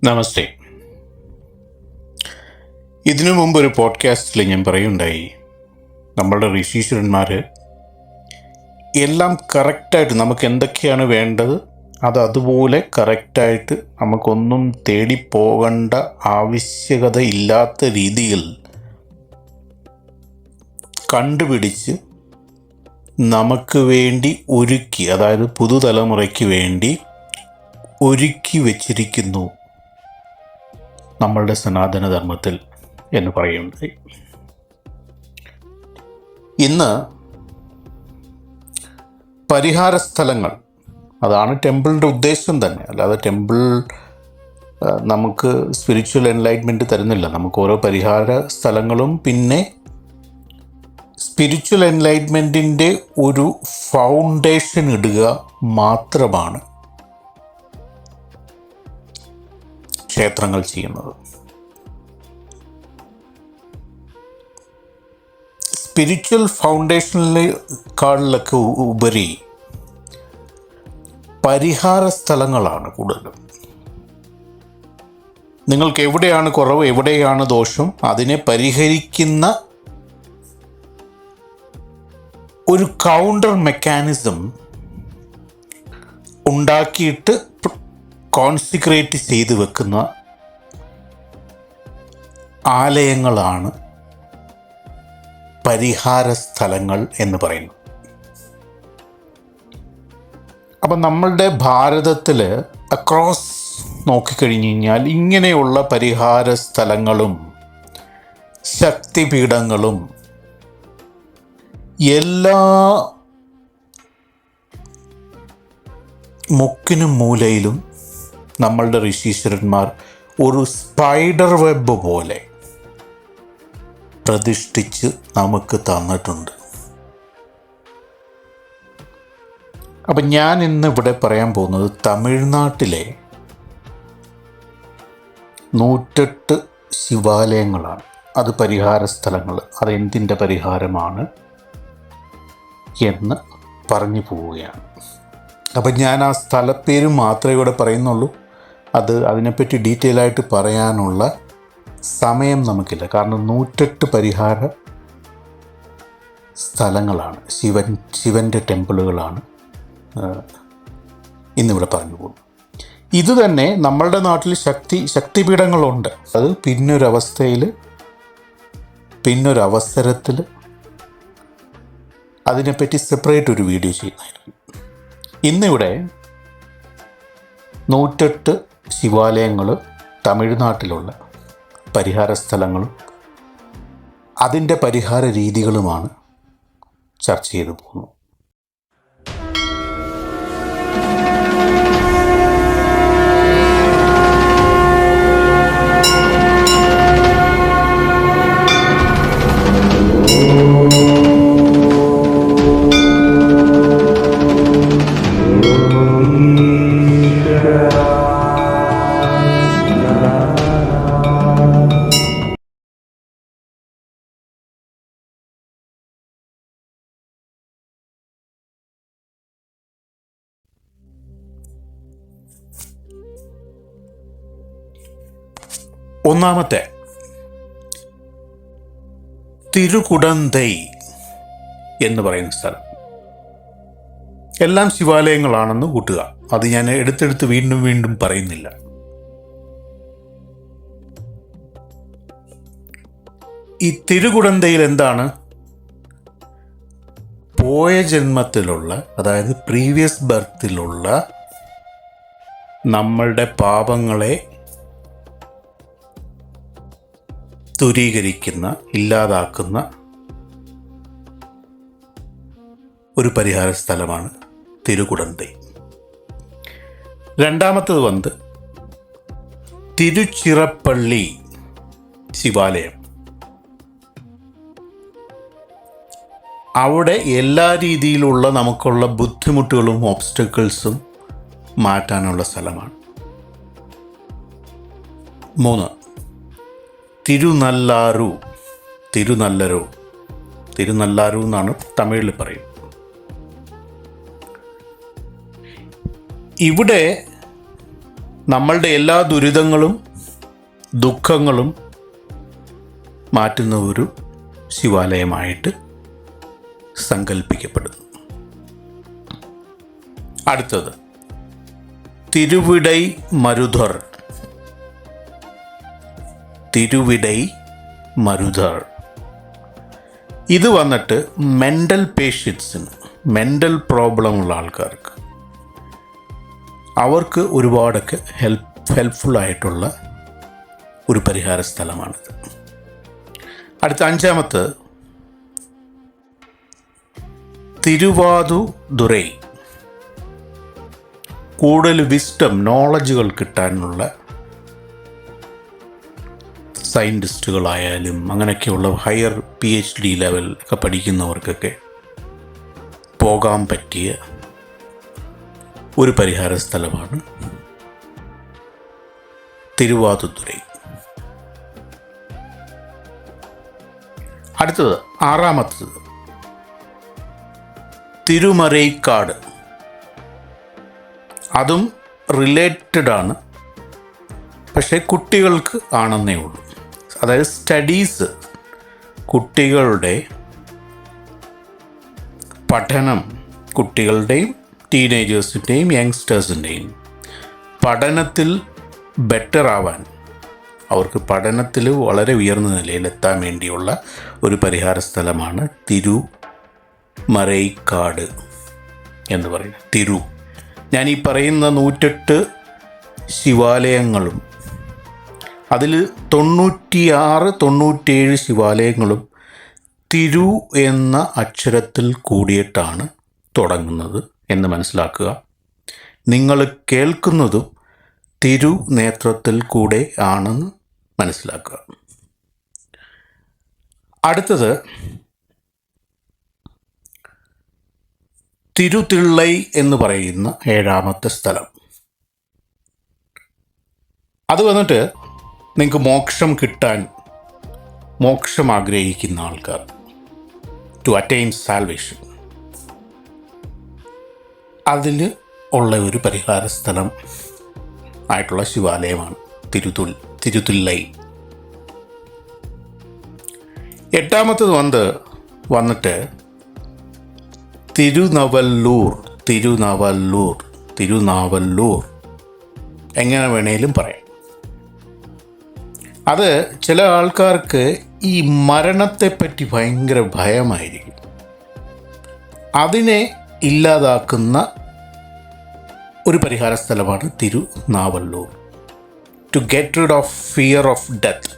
നമസ്തേ. ഇതിനു മുമ്പ് ഒരു പോഡ്കാസ്റ്റിൽ ഞാൻ പറയുണ്ടായി, നമ്മളുടെ ഋഷീശ്വരന്മാർ എല്ലാം കറക്റ്റായിട്ട് നമുക്ക് എന്തൊക്കെയാണ് വേണ്ടത് അത് അതുപോലെ കറക്റ്റായിട്ട് നമുക്കൊന്നും തേടിപ്പോകേണ്ട ആവശ്യകത ഇല്ലാത്ത രീതിയിൽ കണ്ടുപിടിച്ച് നമുക്ക് വേണ്ടി ഒരുക്കി, അതായത് പുതുതലമുറയ്ക്ക് വേണ്ടി ഒരുക്കി വച്ചിരിക്കുന്നു നമ്മളുടെ സനാതനധർമ്മത്തിൽ എന്ന് പറയുന്നുണ്ട്. ഇന്ന് പരിഹാര സ്ഥലങ്ങൾ, അതാണ് ടെമ്പിളിൻ്റെ ഉദ്ദേശം തന്നെ. അല്ലാതെ ടെമ്പിൾ നമുക്ക് സ്പിരിച്വൽ എൻലൈറ്റ്മെൻറ്റ് തരുന്നില്ല. നമുക്ക് ഓരോ പരിഹാര സ്ഥലങ്ങളും പിന്നെ സ്പിരിച്വൽ എൻലൈറ്റ്മെൻറ്റിൻ്റെ ഒരു ഫൗണ്ടേഷൻ ഇടുക മാത്രമാണ് ക്ഷേത്രങ്ങൾ ചെയ്യുന്നത്. സ്പിരിച്വൽ ഫൗണ്ടേഷനിലേക്കാളിലൊക്കെ ഉപരി പരിഹാര സ്ഥലങ്ങളാണ് കൂടുതലും. നിങ്ങൾക്ക് എവിടെയാണ് കുറവ്, എവിടെയാണ് ദോഷം, അതിനെ പരിഹരിക്കുന്ന ഒരു കൗണ്ടർ മെക്കാനിസം ഉണ്ടാക്കിയിട്ട് കോൺസിക്രേറ്റ് ചെയ്ത് വെക്കുന്ന ആലയങ്ങളാണ് പരിഹാര സ്ഥലങ്ങൾ എന്ന് പറയുന്നു. അപ്പം നമ്മളുടെ ഭാരതത്തിൽ അക്രോസ് നോക്കിക്കഴിഞ്ഞ് കഴിഞ്ഞാൽ ഇങ്ങനെയുള്ള പരിഹാര സ്ഥലങ്ങളും ശക്തിപീഠങ്ങളും എല്ലാ മുക്കിനും മൂലയിലും നമ്മളുടെ ഋഷീശ്വരന്മാർ ഒരു സ്പൈഡർ വെബ് പോലെ പ്രതിഷ്ഠിച്ച് നമുക്ക് തന്നിട്ടുണ്ട്. അപ്പം ഞാൻ ഇന്ന് ഇവിടെ പറയാൻ പോകുന്നത് തമിഴ്നാട്ടിലെ 108 ശിവാലയങ്ങളാണ്. അത് പരിഹാര സ്ഥലങ്ങൾ. അതെന്തിൻ്റെ പരിഹാരമാണ് എന്ന് പറഞ്ഞു പോവുകയാണ്. അപ്പം ഞാൻ ആ സ്ഥലപ്പേര് മാത്രമേ ഇവിടെ പറയുന്നുള്ളൂ. അതിനെപ്പറ്റി ഡീറ്റെയിൽ ആയിട്ട് പറയാനുള്ള സമയം നമുക്കില്ല. കാരണം 108 പരിഹാര സ്ഥലങ്ങളാണ്, ശിവൻ്റെ ടെമ്പിളുകളാണ് ഇന്നിവിടെ പറഞ്ഞു പോകുന്നത്. ഇതുതന്നെ നമ്മളുടെ നാട്ടിൽ ശക്തിപീഠങ്ങളുണ്ട്. അത് പിന്നൊരവസരത്തിൽ അതിനെപ്പറ്റി സെപ്പറേറ്റ് ഒരു വീഡിയോ ചെയ്യുന്നതായിരിക്കും. ഇന്നിവിടെ 108 ശിവാലയങ്ങൾ, തമിഴ്നാട്ടിലുള്ള പരിഹാര സ്ഥലങ്ങളും അതിൻ്റെ പരിഹാര രീതികളുമാണ് ചർച്ച ചെയ്തു പോകുന്നത്. ഒന്നാമത്തെ തിരുകുടന്തൈ എന്ന് പറയുന്ന സ്ഥലം. എല്ലാം ശിവാലയങ്ങളാണെന്ന് കൂട്ടുക. അത് ഞാൻ എടുത്തെടുത്ത് വീണ്ടും വീണ്ടും പറയുന്നില്ല. ഈ തിരുകുടന്തയിൽ എന്താണ്? പോയ ജന്മത്തിലുള്ള, അതായത് പ്രീവിയസ് ബർത്തിലുള്ള നമ്മളുടെ പാപങ്ങളെ ദൂരീകരിക്കുന്ന, ഇല്ലാതാക്കുന്ന ഒരു പരിഹാര സ്ഥലമാണ് തിരുകുടന്തൈ. രണ്ടാമത്തത് തിരുച്ചിറപ്പള്ളി ശിവാലയം. അവിടെ എല്ലാ രീതിയിലുള്ള നമുക്കുള്ള ബുദ്ധിമുട്ടുകളും ഓബ്സ്റ്റക്കിൾസും മാറ്റാനുള്ള സ്ഥലമാണ്. 3 തിരുനല്ലരു എന്നാണ് തമിഴിൽ പറയും. ഇവിടെ നമ്മളുടെ എല്ലാ ദുരിതങ്ങളും ദുഃഖങ്ങളും മാറ്റുന്ന ഒരു ശിവാലയമായിട്ട് സങ്കല്പിക്കപ്പെടുന്നു. അടുത്തത് തിരുവിടൈ മരുധർ. തിരുവിടൈ മരുധർ ഇത് വന്നിട്ട് മെൻ്റൽ പേഷ്യൻസിന്, മെൻ്റൽ പ്രോബ്ലം ഉള്ള ആൾക്കാർക്ക് അവർക്ക് ഒരുപാടൊക്കെ ഹെൽപ്ഫുള്ളായിട്ടുള്ള ഒരു പരിഹാര സ്ഥലമാണിത്. അടുത്ത അഞ്ചാമത്തെ തിരുവാതുതുറൈ. കൂടുതൽ വിസ്ഡം, നോളജുകൾ കിട്ടാനുള്ള സയൻറ്റിസ്റ്റുകളായാലും അങ്ങനെയൊക്കെയുള്ള ഹയർ PhD ലെവൽ ഒക്കെ പഠിക്കുന്നവർക്കൊക്കെ പോകാൻ പറ്റിയ ഒരു പരിഹാര സ്ഥലമാണ് തിരുവാതുതുറൈ. അടുത്തത് ആറാമത്തത് തിരുമറൈക്കാട്. അതും റിലേറ്റഡ് ആണ്, പക്ഷേ കുട്ടികൾക്ക് ആണെന്നേ ഉള്ളൂ. അതായത് സ്റ്റഡീസ്, കുട്ടികളുടെ പഠനം, കുട്ടികളുടെയും ടീനേജേഴ്സിൻ്റെയും യങ്സ്റ്റേഴ്സിൻ്റെയും പഠനത്തിൽ ബെറ്റർ ആവാൻ, അവർക്ക് പഠനത്തിൽ വളരെ ഉയർന്ന നിലയിലെത്താൻ വേണ്ടിയുള്ള ഒരു പരിഹാര സ്ഥലമാണ് തിരുമറൈക്കാട് എന്ന് പറയുന്നത്. ഞാൻ ഈ പറയുന്ന 108 ശിവാലയങ്ങളും അതിൽ 96-97 ശിവാലയങ്ങളും തിരു എന്ന അക്ഷരത്തിൽ കൂടിയിട്ടാണ് തുടങ്ങുന്നത് എന്ന് മനസ്സിലാക്കുക. നിങ്ങൾ കേൾക്കുന്നതും തിരുനേത്രത്തിൽ കൂടെ ആണെന്ന് മനസ്സിലാക്കുക. അടുത്തത് തിരുത്തിള്ളൈ എന്ന് പറയുന്ന 7ാമത്തെ സ്ഥലം. അത് വന്നിട്ട് നിങ്ങൾക്ക് മോക്ഷം കിട്ടാൻ, മോക്ഷം ആഗ്രഹിക്കുന്ന ആൾക്കാർ, ടു അറ്റൈൻ സാൽവേഷൻ, അതിൽ ഉള്ള ഒരു പരിഹാര സ്ഥലം ആയിട്ടുള്ള ശിവാലയമാണ് തിരുത്തിള്ളൈ. 8ാമത്തത് വന്നിട്ട് തിരുനാവല്ലൂർ എങ്ങനെ വേണേലും പറയാം. അത് ചില ആൾക്കാർക്ക് ഈ മരണത്തെപ്പറ്റി ഭയങ്കര ഭയമായിരിക്കും. അതിനെ ഇല്ലാതാക്കുന്ന ഒരു പരിഹാര സ്ഥലമാണ് Thirunavalur. To get rid of fear of death.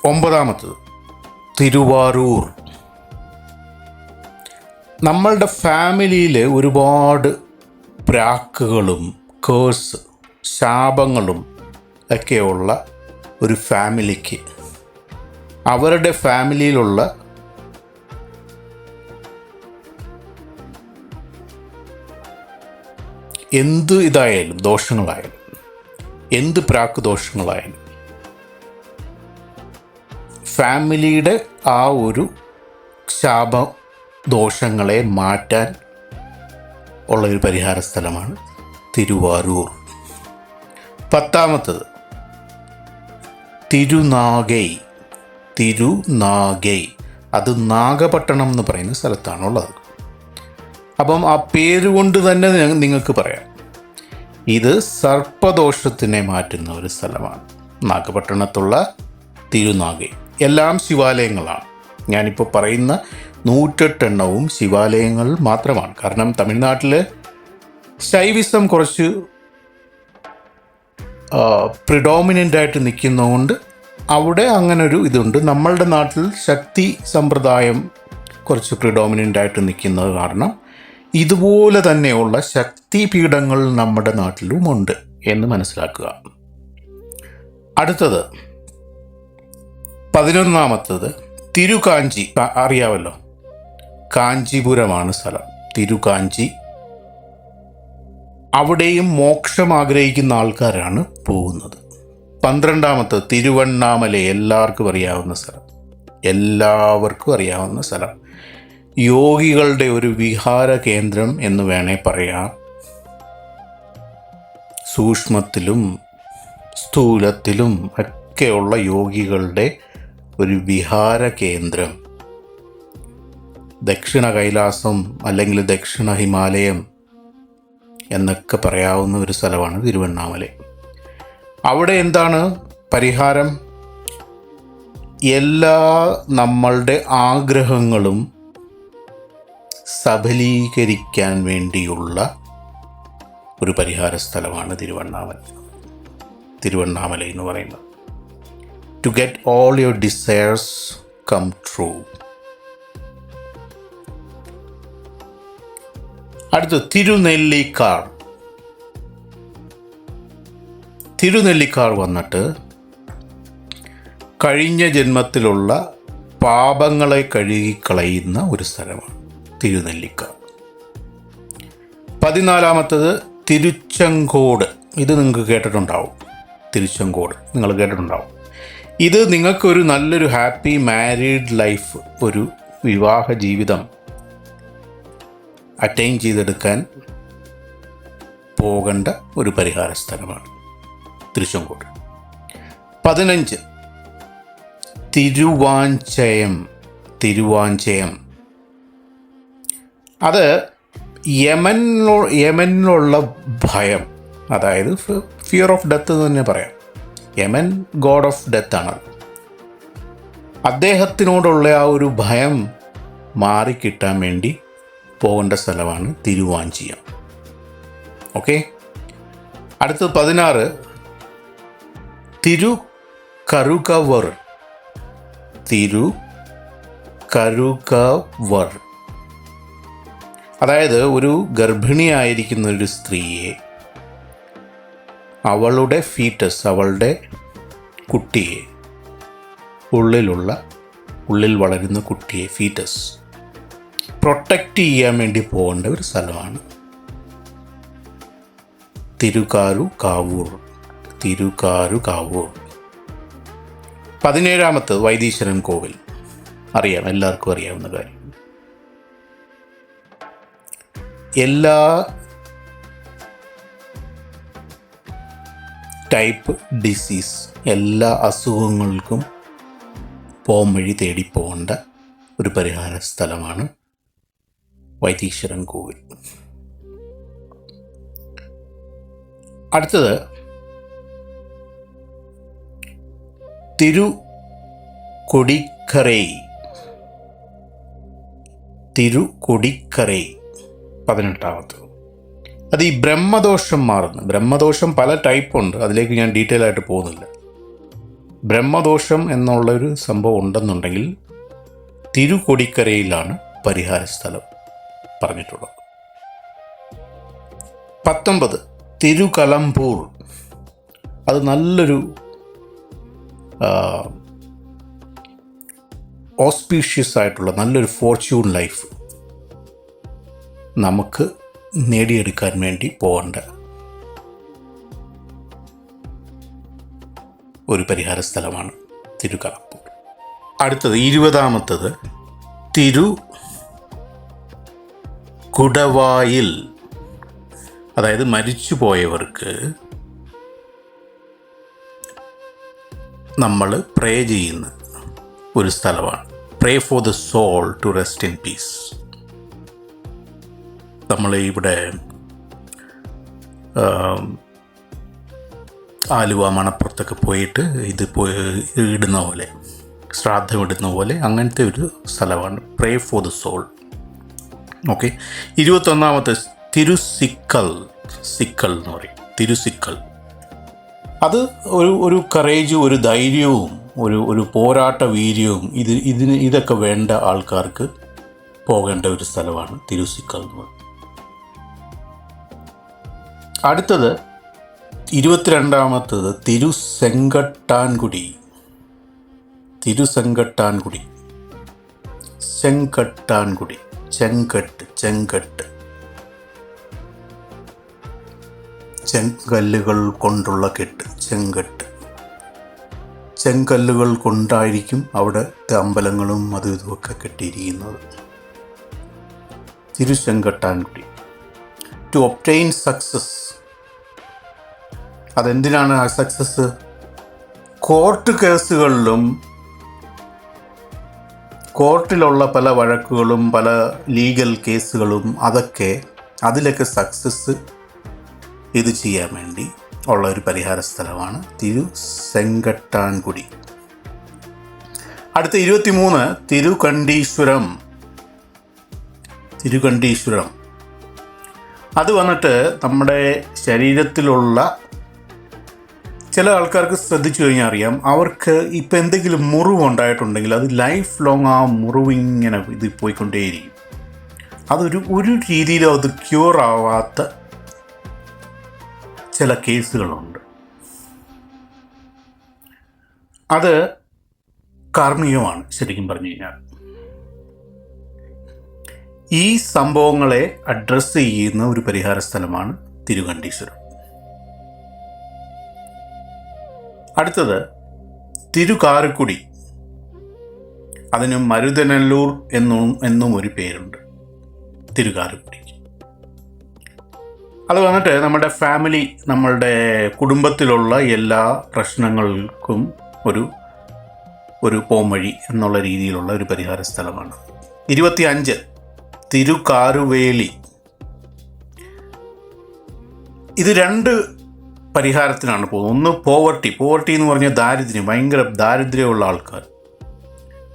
9ാമത്തത് തിരുവാരൂർ. നമ്മളുടെ ഫാമിലിയിൽ ഒരുപാട് പ്രാക്കുകളും കേഴ്സ്, ശാപങ്ങളും ഒക്കെയുള്ള ഒരു ഫാമിലിക്ക് അവരുടെ ഫാമിലിയിലുള്ള എന്ത് ഇതായാലും, ദോഷങ്ങളായാലും, എന്ത് പ്രാക്ക് ദോഷങ്ങളായാലും, ഫാമിലിയുടെ ആ ഒരു ശാപ ദോഷങ്ങളെ മാറ്റാൻ ഉള്ള ഒരു പരിഹാര സ്ഥലമാണ് തിരുവാരൂർ. 10ാമത്തത് തിരുനാഗൈ. അത് നാഗപട്ടണം എന്ന് പറയുന്ന സ്ഥലത്താണുള്ളത്. അപ്പം ആ പേരുകൊണ്ട് തന്നെ നിങ്ങൾക്ക് പറയാം, ഇത് സർപ്പദോഷത്തിനെ മാറ്റുന്ന ഒരു സ്ഥലമാണ് നാഗപട്ടണത്തുള്ള തിരുനാഗൈ. എല്ലാം ശിവാലയങ്ങളാണ്. ഞാനിപ്പോൾ പറയുന്ന 108 എണ്ണവും ശിവാലയങ്ങൾ മാത്രമാണ്. കാരണം തമിഴ്നാട്ടിൽ ശൈവിസം കുറച്ച് പ്രിഡോമിനൻ്റായിട്ട് നിൽക്കുന്നതുകൊണ്ട് അവിടെ അങ്ങനൊരു ഇതുണ്ട്. നമ്മളുടെ നാട്ടിൽ ശക്തി സമ്പ്രദായം കുറച്ച് പ്രിഡോമിനൻ്റായിട്ട് നിൽക്കുന്നത് കാരണം ഇതുപോലെ തന്നെയുള്ള ശക്തിപീഠങ്ങൾ നമ്മുടെ നാട്ടിലുമുണ്ട് എന്ന് മനസ്സിലാക്കുക. അടുത്തത് 11ാമത്തത് തിരുകാഞ്ചി. അറിയാമല്ലോ, കാഞ്ചീപുരമാണ് സ്ഥലം, തിരുകാഞ്ചി. അവിടെയും മോക്ഷം ആഗ്രഹിക്കുന്ന ആൾക്കാരാണ് പോകുന്നത്. 12ാമത്തത് തിരുവണ്ണാമലൈ. എല്ലാവർക്കും അറിയാവുന്ന സ്ഥലം, യോഗികളുടെ ഒരു വിഹാര കേന്ദ്രം എന്ന് വേണേൽ പറയാം. സൂക്ഷ്മത്തിലും സ്ഥൂലത്തിലും ഒക്കെയുള്ള യോഗികളുടെ ഒരു വിഹാര കേന്ദ്രം, ദക്ഷിണ കൈലാസം അല്ലെങ്കിൽ ദക്ഷിണ ഹിമാലയം എന്നൊക്കെ പറയാവുന്ന ഒരു സ്ഥലമാണ് തിരുവണ്ണാമല. അവിടെ എന്താണ് പരിഹാരം? എല്ലാ നമ്മളുടെ ആഗ്രഹങ്ങളും സഫലീകരിക്കാൻ വേണ്ടിയുള്ള ഒരു പരിഹാര സ്ഥലമാണ് തിരുവണ്ണാമല എന്ന് പറയുന്നത്. To get all your desires come true. അടുത്ത് തിരുനെല്ലിക്കാർ വന്നിട്ട് കഴിഞ്ഞ ജന്മത്തിലുള്ള പാപങ്ങളെ കഴുകിക്കളയുന്ന ഒരു സ്ഥലമാണ് തിരുനെല്ലിക്കാർ. 14-ാമത്തേത് തിരുച്ചെങ്കോട്. ഇത് നിങ്ങൾക്ക് കേട്ടിട്ടുണ്ടാവും. തിരുച്ചെങ്കോട് നിങ്ങൾ കേട്ടിട്ടുണ്ടാവും. ഇത് നിങ്ങൾക്കൊരു നല്ലൊരു ഹാപ്പി മാരീഡ് ലൈഫ്, ഒരു വിവാഹ ജീവിതം അറ്റൈൻ ചെയ്തെടുക്കാൻ പോകേണ്ട ഒരു പരിഹാര സ്ഥലമാണ് തിരുച്ചെങ്കോട്. 15 തിരുവാഞ്ചയം. അത് യമനിലുള്ള ഭയം, അതായത് ഫിയർ ഓഫ് ഡെത്ത് എന്ന് തന്നെ പറയാം. യമൻ ഗോഡ് ഓഫ് ഡെത്ത് ആണ്. അദ്ദേഹത്തിനോടുള്ള ആ ഒരു ഭയം മാറിക്കിട്ടാൻ വേണ്ടി പോകേണ്ട സ്ഥലമാണ് തിരുവാഞ്ചിയം. ഓക്കെ. അടുത്തത് 16 തിരുക്കറുകവർ. അതായത് ഒരു ഗർഭിണിയായിരിക്കുന്ന ഒരു സ്ത്രീയെ അവളുടെ ഫീറ്റസ്, അവളുടെ കുട്ടിയെ, ഉള്ളിൽ വളരുന്ന കുട്ടിയെ, ഫീറ്റസ് പ്രൊട്ടക്റ്റ് ചെയ്യാൻ വേണ്ടി പോകേണ്ട ഒരു സ്ഥലമാണ് തിരുക്കാരുകാവൂർ. 17-ാമത്തെ വൈദീശ്വരൻ കോവിൽ. അറിയാം, എല്ലാവർക്കും അറിയാവുന്ന കാര്യം. എല്ലാ ടൈപ്പ് ഡിസീസ്, എല്ലാ അസുഖങ്ങൾക്കും പോംവഴി തേടി പോകേണ്ട ഒരു പരിഹാര സ്ഥലമാണ് വൈദീശ്വരൻ കോവിൽ. അടുത്തത് തിരുക്കൊടിക്കരൈ. 18-ാമത്തെ. അത് ഈ ബ്രഹ്മദോഷം മാറുന്നു. ബ്രഹ്മദോഷം പല ടൈപ്പുണ്ട്, അതിലേക്ക് ഞാൻ ഡീറ്റെയിൽ ആയിട്ട് പോകുന്നില്ല. ബ്രഹ്മദോഷം എന്നുള്ളൊരു സംഭവം ഉണ്ടെന്നുണ്ടെങ്കിൽ തിരുക്കൊടിക്കരയിലാണ് പരിഹാര സ്ഥലം പറഞ്ഞിട്ടുള്ളത്. 19 തിരുകലമ്പൂർ. അത് നല്ലൊരു ഓസ്പീഷ്യസ് ആയിട്ടുള്ള നല്ലൊരു ഫോർച്യൂൺ ലൈഫ് നമുക്ക് നേടിയെടുക്കാൻ വേണ്ടി പോകേണ്ട ഒരു പരിഹാര സ്ഥലമാണ് തിരുകലമ്പൂർ. അടുത്തത് 20-ാമത്തേത് തിരുകുടവായിൽ. അതായത് മരിച്ചുപോയവർക്ക് നമ്മൾ പ്രേ ചെയ്യുന്ന ഒരു സ്ഥലമാണ്. Pray for the soul to rest in peace. നമ്മൾ ഇവിടെ ആലുവ മണപ്പുറത്തൊക്കെ പോയിട്ട് ഇടുന്ന പോലെ, ശ്രാദ്ധമിടുന്ന പോലെ, അങ്ങനത്തെ ഒരു സ്ഥലമാണ് pray for the soul. Okay. 21-ാമത്തെ തിരുസിക്കൽ എന്ന് പറയും. തിരുസിക്കൽ അത് ഒരു കറേജും ഒരു ധൈര്യവും ഒരു പോരാട്ട വീര്യവും ഇതൊക്കെ വേണ്ട ആൾക്കാർക്ക് പോകേണ്ട ഒരു സ്ഥലമാണ് തിരുസിക്കൽ എന്ന് പറയുന്നത്. അടുത്തത് 22-ാമത്തേത് തിരുസെങ്കട്ടാൻകുടി. ചെങ്കട്ട് ചെങ്കല്ലുകൾ കൊണ്ടുള്ള കെട്ട്. ചെങ്കല്ലുകൾ കൊണ്ടായിരിക്കും അവിടുത്തെ അമ്പലങ്ങളും അതും ഇതുമൊക്കെ കെട്ടിയിരിക്കുന്നത്. തിരുസെങ്കട്ടാൻകുടി. ടു ഒബ്റ്റെയിൻ സക്സസ് അതെന്തിനാണ് ആ സക്സസ്? കോർട്ട് കേസുകളിലും കോർട്ടിലുള്ള പല വഴക്കുകളും പല ലീഗൽ കേസുകളും അതിലൊക്കെ സക്സസ് ഇത് ചെയ്യാൻ വേണ്ടി ഉള്ള ഒരു പരിഹാര സ്ഥലമാണ് തിരുസെങ്കട്ടാൻകുടി. അടുത്ത 23 തിരുകണ്ടീശ്വരം. അത് വന്നിട്ട് നമ്മുടെ ശരീരത്തിലുള്ള ചില ആൾക്കാർക്ക് ശ്രദ്ധിച്ചു കഴിഞ്ഞാൽ അറിയാം, അവർക്ക് ഇപ്പം എന്തെങ്കിലും മുറിവുണ്ടായിട്ടുണ്ടെങ്കിൽ അത് ലൈഫ് ലോങ് ആ മുറിവ് ഇങ്ങനെ ഇത് പോയിക്കൊണ്ടേയിരിക്കും. ഒരു രീതിയിലും അത് ക്യൂർ ആവാത്ത ചില കേസുകളുണ്ട്. അത് കാർമ്മികമാണ് ശരിക്കും പറഞ്ഞു കഴിഞ്ഞാൽ. ഈ സംഭവങ്ങളെ അഡ്രസ്സ് ചെയ്യുന്ന ഒരു പരിഹാര സ്ഥലമാണ് തിരുകണ്ടീശ്വരം. അടുത്തത് തിരുകാരക്കുടി. അതിന് മരുതനല്ലൂർ എന്നും ഒരു പേരുണ്ട് തിരുകാരക്കുടിക്ക്. അത് വന്നിട്ട് നമ്മളുടെ കുടുംബത്തിലുള്ള എല്ലാ പ്രശ്നങ്ങൾക്കും ഒരു പോംവഴി എന്നുള്ള രീതിയിലുള്ള ഒരു പരിഹാര സ്ഥലമാണ്. 25 തിരുകാരുവേലി. ഇത് 2 പരിഹാരത്തിനാണ് പോകുന്നത്. ഒന്ന് പോവർട്ടി എന്ന് പറഞ്ഞാൽ ദാരിദ്ര്യം, ഭയങ്കര ദാരിദ്ര്യമുള്ള ആൾക്കാർ.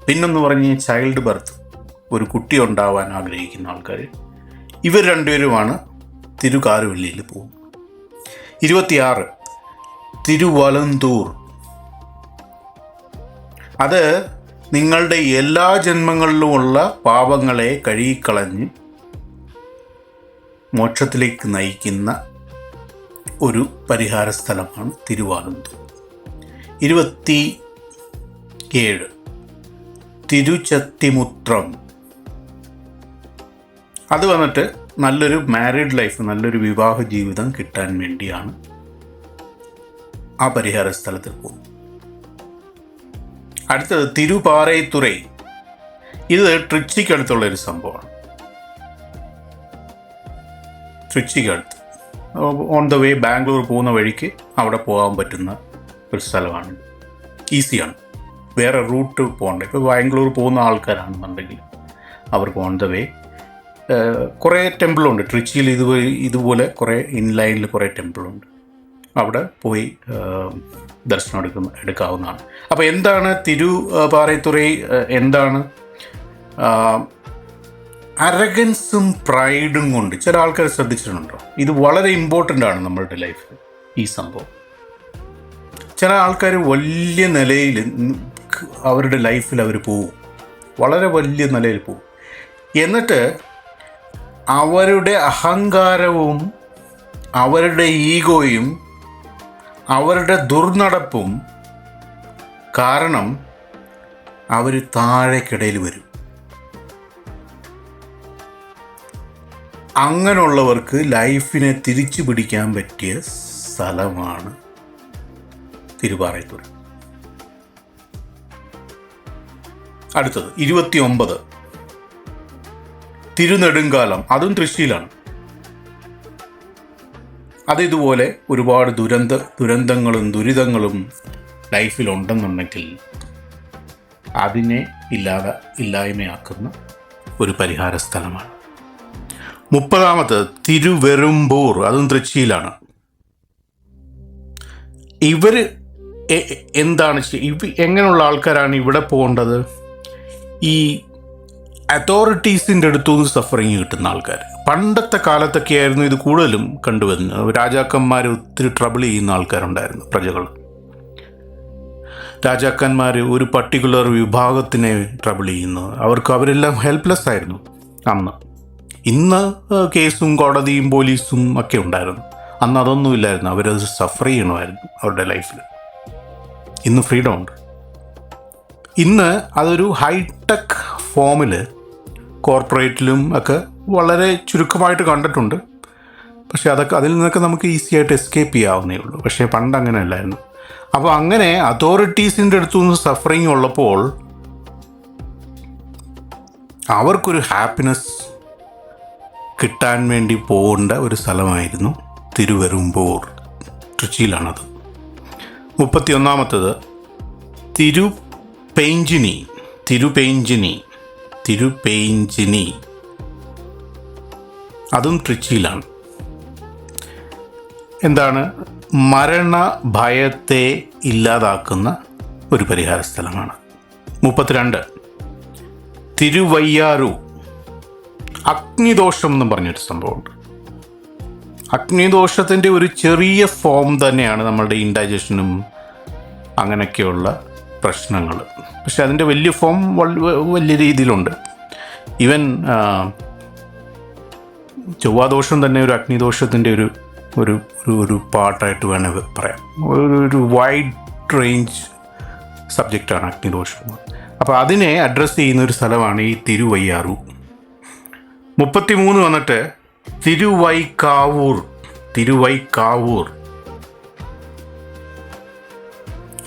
പിന്നൊന്ന് പറഞ്ഞ് ചൈൽഡ് ബർത്ത്, ഒരു കുട്ടി ഉണ്ടാവാൻ ആഗ്രഹിക്കുന്ന ആൾക്കാർ. ഇവർ 2 പേരുമാണ് തിരുകാരുവള്ളിയിൽ പോകും. 26 തിരുവലന്തൂർ. അത് നിങ്ങളുടെ എല്ലാ ജന്മങ്ങളിലുമുള്ള പാപങ്ങളെ കഴുകിക്കളഞ്ഞ് മോക്ഷത്തിലേക്ക് നയിക്കുന്ന ഒരു പരിഹാര സ്ഥലമാണ് തിരുവാലന്തൂർ. 27 തിരുച്ചത്തിമുത്രം. അത് വന്നിട്ട് നല്ലൊരു മാരീഡ് ലൈഫ്, നല്ലൊരു വിവാഹ ജീവിതം കിട്ടാൻ വേണ്ടിയാണ് ആ പരിഹാര സ്ഥലത്തിൽ പോകുന്നത്. അടുത്തത് തിരുപാറൈത്തുറൈ. ഇത് ട്രിച്ചിക്കടുത്തുള്ള ഒരു സംഭവമാണ്. ട്രിച്ചിക്കടുത്ത് ഓൺ ദ വേ ബാംഗ്ലൂർ പോകുന്ന വഴിക്ക് അവിടെ പോകാൻ പറ്റുന്ന ഒരു സ്ഥലമാണ്. ഈസിയാണ്, വേറെ റൂട്ട് പോകണ്ട. ഇപ്പോൾ ബാംഗ്ലൂർ പോകുന്ന ആൾക്കാരാണെന്നുണ്ടെങ്കിൽ അവർക്ക് ഓൺ ദ വേ കുറേ ടെമ്പിളുണ്ട്. ട്രിച്ചിയിൽ ഇതുപോലെ കുറേ ഇൻലൈനിൽ കുറേ ടെമ്പിളുണ്ട്. അവിടെ പോയി ദർശനം എടുക്കാവുന്നതാണ്. അപ്പോൾ എന്താണ് തിരുപാറൈത്തുറൈ? എന്താണ് അരഗൻസും പ്രൈഡും കൊണ്ട് ചില ആൾക്കാർ ശ്രദ്ധിച്ചിട്ടുണ്ടോ? ഇത് വളരെ ഇമ്പോർട്ടൻ്റ് ആണ് നമ്മളുടെ ലൈഫിൽ ഈ സംഭവം. ചില ആൾക്കാർ വലിയ നിലയിൽ അവരുടെ ലൈഫിൽ അവർ പോവും, വളരെ വലിയ നിലയിൽ പോവും. എന്നിട്ട് അവരുടെ അഹങ്കാരവും അവരുടെ ഈഗോയും അവരുടെ ദുർനടപ്പും കാരണം അവർ താഴേക്കിടയിൽ വരും. അങ്ങനെയുള്ളവർക്ക് ലൈഫിനെ തിരിച്ചു പിടിക്കാൻ പറ്റിയ സ്ഥലമാണ് തിരുപാറൈത്തുറൈ. അടുത്തത് 29 തിരുനെടുങ്കാലം. അതും തൃശ്ശൂരിലാണ്. അതിതുപോലെ ഒരുപാട് ദുരന്തങ്ങളും ദുരിതങ്ങളും ലൈഫിലുണ്ടെന്നുണ്ടെങ്കിൽ അതിനെ ഇല്ലായ്മയാക്കുന്ന ഒരു പരിഹാര സ്ഥലമാണ്. 30 തിരുവെറുമ്പൂർ. അതും തൃശ്ശൂരിലാണ്. ഇവർ എന്താണ് എങ്ങനെയുള്ള ആൾക്കാരാണ് ഇവിടെ പോകേണ്ടത്? ഈ അതോറിറ്റീസിൻ്റെ അടുത്തുനിന്ന് സഫറിങ് കിട്ടുന്ന ആൾക്കാർ. പണ്ടത്തെ കാലത്തൊക്കെ ആയിരുന്നു ഇത് കൂടുതലും കണ്ടുവരുന്നത്. രാജാക്കന്മാർ ഒത്തിരി ട്രബിൾ ചെയ്യുന്ന ആൾക്കാരുണ്ടായിരുന്നു, പ്രജകൾ. രാജാക്കന്മാർ ഒരു പർട്ടിക്കുലർ വിഭാഗത്തിനെ ട്രബിൾ ചെയ്യുന്നു. അവരെല്ലാം ഹെൽപ്ലെസ് ആയിരുന്നു അന്ന്. ഇന്ന് കേസും കോടതിയും പോലീസും ഒക്കെ ഉണ്ടായിരുന്നു. അന്ന് അതൊന്നുമില്ലായിരുന്നു. അവരത് സഫർ ചെയ്യണമായിരുന്നു അവരുടെ ലൈഫിൽ. ഇന്ന് ഫ്രീഡം ഉണ്ട്. ഇന്ന് അതൊരു ഹൈടെക് ഫോമിൽ കോർപ്പറേറ്റിലും ഒക്കെ വളരെ ചുരുക്കമായിട്ട് കണ്ടിട്ടുണ്ട്. പക്ഷേ അതിൽ നിന്നൊക്കെ നമുക്ക് ഈസി ആയിട്ട് എസ്കേപ്പ് ചെയ്യാവുന്നേ ഉള്ളൂ. പക്ഷേ പണ്ട് അങ്ങനെ അല്ലായിരുന്നു. അപ്പോൾ അങ്ങനെ അതോറിറ്റീസിൻ്റെ അടുത്തുനിന്ന് സഫറിങ് ഉള്ളപ്പോൾ അവർക്കൊരു ഹാപ്പിനെസ് കിട്ടാൻ വേണ്ടി പോകേണ്ട ഒരു സ്ഥലമായിരുന്നു തിരുവെറുമ്പൂർ. ട്രിച്ചിയിലാണത്. 31 തിരുപെയിഞ്ചിനി. അതും ട്രിച്ചിയിലാണ്. എന്താണ്? മരണഭയത്തെ ഇല്ലാതാക്കുന്ന ഒരു പരിഹാര സ്ഥലമാണ്. 32 തിരുവയ്യാറു. അഗ്നിദോഷം എന്ന് പറഞ്ഞൊരു സംഭവമുണ്ട്. അഗ്നിദോഷത്തിൻ്റെ ഒരു ചെറിയ ഫോം തന്നെയാണ് നമ്മളുടെ ഇൻഡൈജഷനും അങ്ങനെയൊക്കെയുള്ള പ്രശ്നങ്ങൾ. പക്ഷെ അതിൻ്റെ വലിയ ഫോം വലിയ രീതിയിലുണ്ട്. ഈവൻ ചൊവ്വാദോഷം തന്നെ ഒരു അഗ്നിദോഷത്തിൻ്റെ ഒരു ഒരു ഒരു പാർട്ടായിട്ട് വേണമെങ്കിൽ പറയാം. ഒരു വൈഡ് റേഞ്ച് സബ്ജക്റ്റാണ് അഗ്നിദോഷം. അപ്പോൾ അതിനെ അഡ്രസ്സ് ചെയ്യുന്ന ഒരു സ്ഥലമാണ് ഈ തിരുവയ്യാറു. 33 വന്നിട്ട് തിരുവൈക്കാവൂർ.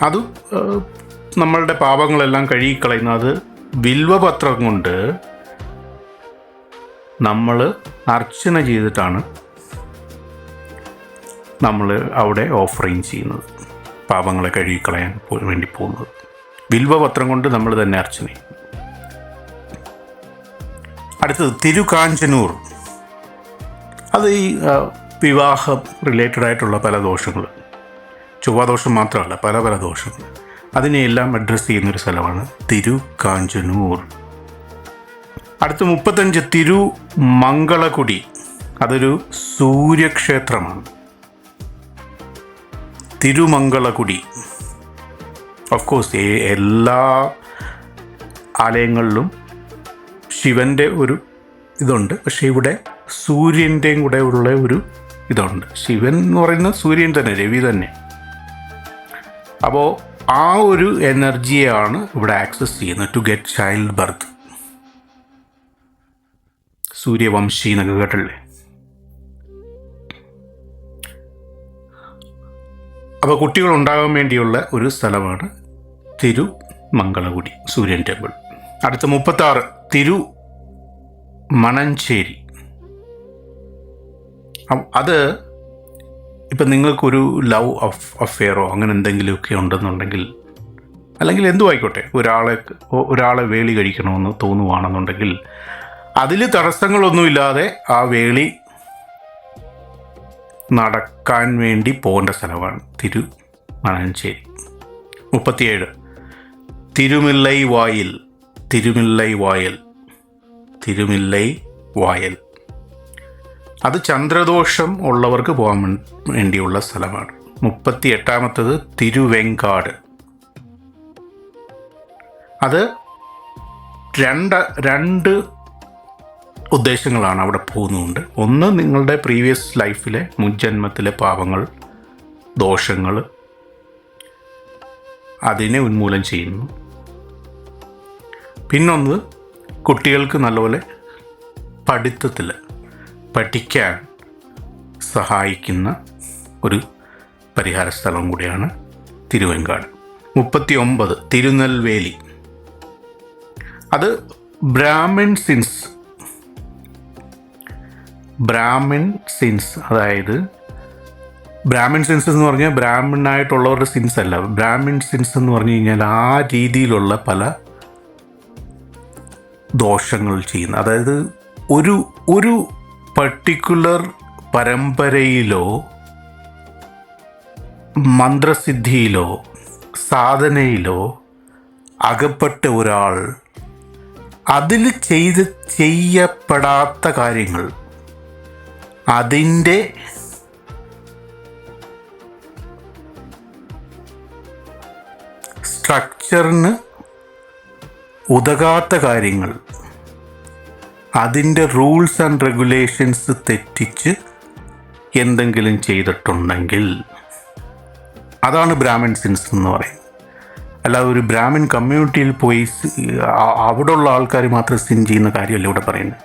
അത് നമ്മളുടെ പാപങ്ങളെല്ലാം കഴുകിക്കളയുന്നത് ബിൽവപത്രം കൊണ്ട് നമ്മൾ അർച്ചന ചെയ്തിട്ടാണ് നമ്മൾ അവിടെ ഓഫറിങ് ചെയ്യുന്നത്, പാപങ്ങളെ കഴുകിക്കളയാൻ വേണ്ടി പോകുന്നത്. ബിൽവപത്രം കൊണ്ട് നമ്മൾ തന്നെ അർച്ചന ചെയ്യും. അടുത്തത് തിരുകാഞ്ചനൂർ. അത് ഈ വിവാഹം റിലേറ്റഡ് ആയിട്ടുള്ള പല ദോഷങ്ങൾ, ചൊവ്വാദോഷം മാത്രമല്ല പല ദോഷങ്ങൾ, അതിനെയെല്ലാം അഡ്രസ്സ് ചെയ്യുന്നൊരു സ്ഥലമാണ് തിരുകാഞ്ചനൂർ. അടുത്ത 35 തിരുമംഗളകുടി. അതൊരു സൂര്യക്ഷേത്രമാണ്. തിരുമംഗളകുടി ഓഫ് കോഴ്സ് എല്ലാ ആലയങ്ങളിലും ശിവൻ്റെ ഒരു ഇതുണ്ട്, പക്ഷേ ഇവിടെ സൂര്യൻ്റെയും കൂടെ ഉള്ള ഒരു ഇതുണ്ട്. ശിവൻ എന്ന് പറയുന്നത് സൂര്യൻ തന്നെ, രവി തന്നെ. അപ്പോൾ ആ ഒരു എനർജിയാണ് ഇവിടെ ആക്സസ് ചെയ്യുന്നത് to get child birth. Suryavanshi എന്നൊക്കെ കേട്ടല്ലേ. അപ്പോൾ കുട്ടികൾ ഉണ്ടാകാൻ വേണ്ടിയുള്ള ഒരു സ്ഥലമാണ് തിരുമംഗളകുടി, സൂര്യൻ ടെമ്പിൾ. അടുത്ത 36 തിരുമണഞ്ചേരി. അത് ഇപ്പം നിങ്ങൾക്കൊരു ലവ് അഫെയറോ അങ്ങനെ എന്തെങ്കിലുമൊക്കെ ഉണ്ടെന്നുണ്ടെങ്കിൽ, അല്ലെങ്കിൽ എന്തു ആയിക്കോട്ടെ, ഒരാളെ വേളി കഴിക്കണമെന്ന് തോന്നുവാണെന്നുണ്ടെങ്കിൽ അതിൽ തടസ്സങ്ങളൊന്നുമില്ലാതെ ആ വേളി നടക്കാൻ വേണ്ടി പോകേണ്ട സ്ഥലമാണ് തിരുമണഞ്ചേരി. 37 തിരുമില്ലൈവായൽ. അത് ചന്ദ്രദോഷം ഉള്ളവർക്ക് പോകാൻ വേണ്ടിയുള്ള സ്ഥലമാണ്. 38 തിരുവെങ്കാട്. അത് രണ്ട് ഉദ്ദേശങ്ങളാണ് അവിടെ പോകുന്നുണ്ട്. ഒന്ന്, നിങ്ങളുടെ പ്രീവിയസ് ലൈഫിലെ മുൻജന്മത്തിലെ പാപങ്ങൾ, ദോഷങ്ങൾ, അതിനെ ഉന്മൂലനം ചെയ്യുന്നു. പിന്നൊന്ന്, കുട്ടികൾക്ക് നല്ലപോലെ പഠിക്കാൻ സഹായിക്കുന്ന ഒരു പരിഹാര സ്ഥലം കൂടിയാണ് തിരുവെങ്കാട്. 39 തിരുനെൽവേലി. അത് ബ്രാഹ്മിൺ സിൻസ്, അതായത് ബ്രാഹ്മിൺ സിൻസ് എന്ന് പറഞ്ഞാൽ ബ്രാഹ്മിണായിട്ടുള്ളവരുടെ സിൻസ് അല്ല. ബ്രാഹ്മിൺ സിൻസ് എന്ന് പറഞ്ഞു കഴിഞ്ഞാൽ ആ രീതിയിലുള്ള പല ദോഷങ്ങൾ ചെയ്യുന്ന, അതായത് ഒരു പർട്ടിക്കുലർ പരമ്പരയിലോ മന്ത്രസിദ്ധിയിലോ സാധനയിലോ അകപ്പെട്ട ഒരാൾ അതിൽ ചെയ്യപ്പെടാത്ത കാര്യങ്ങൾ, അതിൻ്റെ സ്ട്രക്ചറിന് ഉതകാത്ത കാര്യങ്ങൾ, അതിൻ്റെ റൂൾസ് ആൻഡ് റെഗുലേഷൻസ് തെറ്റിച്ച് എന്തെങ്കിലും ചെയ്തിട്ടുണ്ടെങ്കിൽ അതാണ് ബ്രാഹ്മിൺ സിൻസ് എന്ന് പറയുന്നത്. അല്ലാതെ ഒരു ബ്രാഹ്മിൺ കമ്മ്യൂണിറ്റിയിൽ പോയി അവിടെയുള്ള ആൾക്കാർ മാത്രം സിൻ ചെയ്യുന്ന കാര്യമല്ല ഇവിടെ പറയുന്നത്.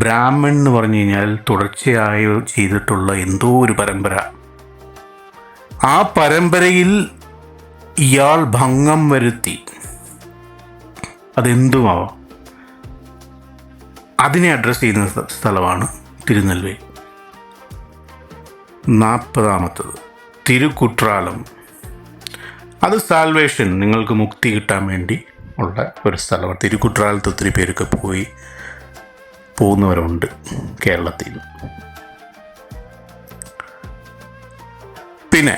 ബ്രാഹ്മിൺ എന്ന് പറഞ്ഞു കഴിഞ്ഞാൽ തുടർച്ചയായി ചെയ്തിട്ടുള്ള എന്തോ ഒരു പരമ്പര, ആ പരമ്പരയിൽ ഇയാൾ ഭംഗം വരുത്തി, അതെന്തുമാവാം, അതിനെ അഡ്രസ്സ് ചെയ്യുന്ന സ്ഥലമാണ് തിരുനെൽവേലി. 40 തിരുക്കുട്രാലം. അത് സാൽവേഷൻ, നിങ്ങൾക്ക് മുക്തി കിട്ടാൻ വേണ്ടി ഉള്ള ഒരു സ്ഥലമാണ്. തിരുക്കുട്രാലത്ത് ഒത്തിരി പേരൊക്കെ പോകുന്നവരുണ്ട് കേരളത്തിൽ നിന്ന്. പിന്നെ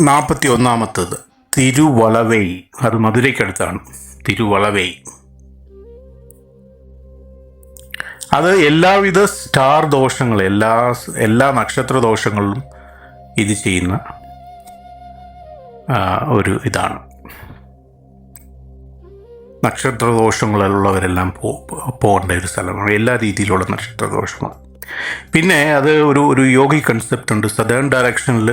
41 തിരുവളവൈ. അത് മധുരയ്ക്കടുത്താണ് തിരുവളവൈ. അത് എല്ലാവിധ സ്റ്റാർ ദോഷങ്ങൾ, എല്ലാ നക്ഷത്ര ദോഷങ്ങളിലും ഇത് ചെയ്യുന്ന ഒരു ഇതാണ്. നക്ഷത്ര ദോഷങ്ങളുള്ളവരെല്ലാം പോകേണ്ട ഒരു സ്ഥലമാണ്, എല്ലാ രീതിയിലുള്ള നക്ഷത്ര ദോഷങ്ങൾ. പിന്നെ അത് ഒരു യോഗി കൺസെപ്റ്റ് ഉണ്ട്. സദേൺ ഡയറക്ഷനിൽ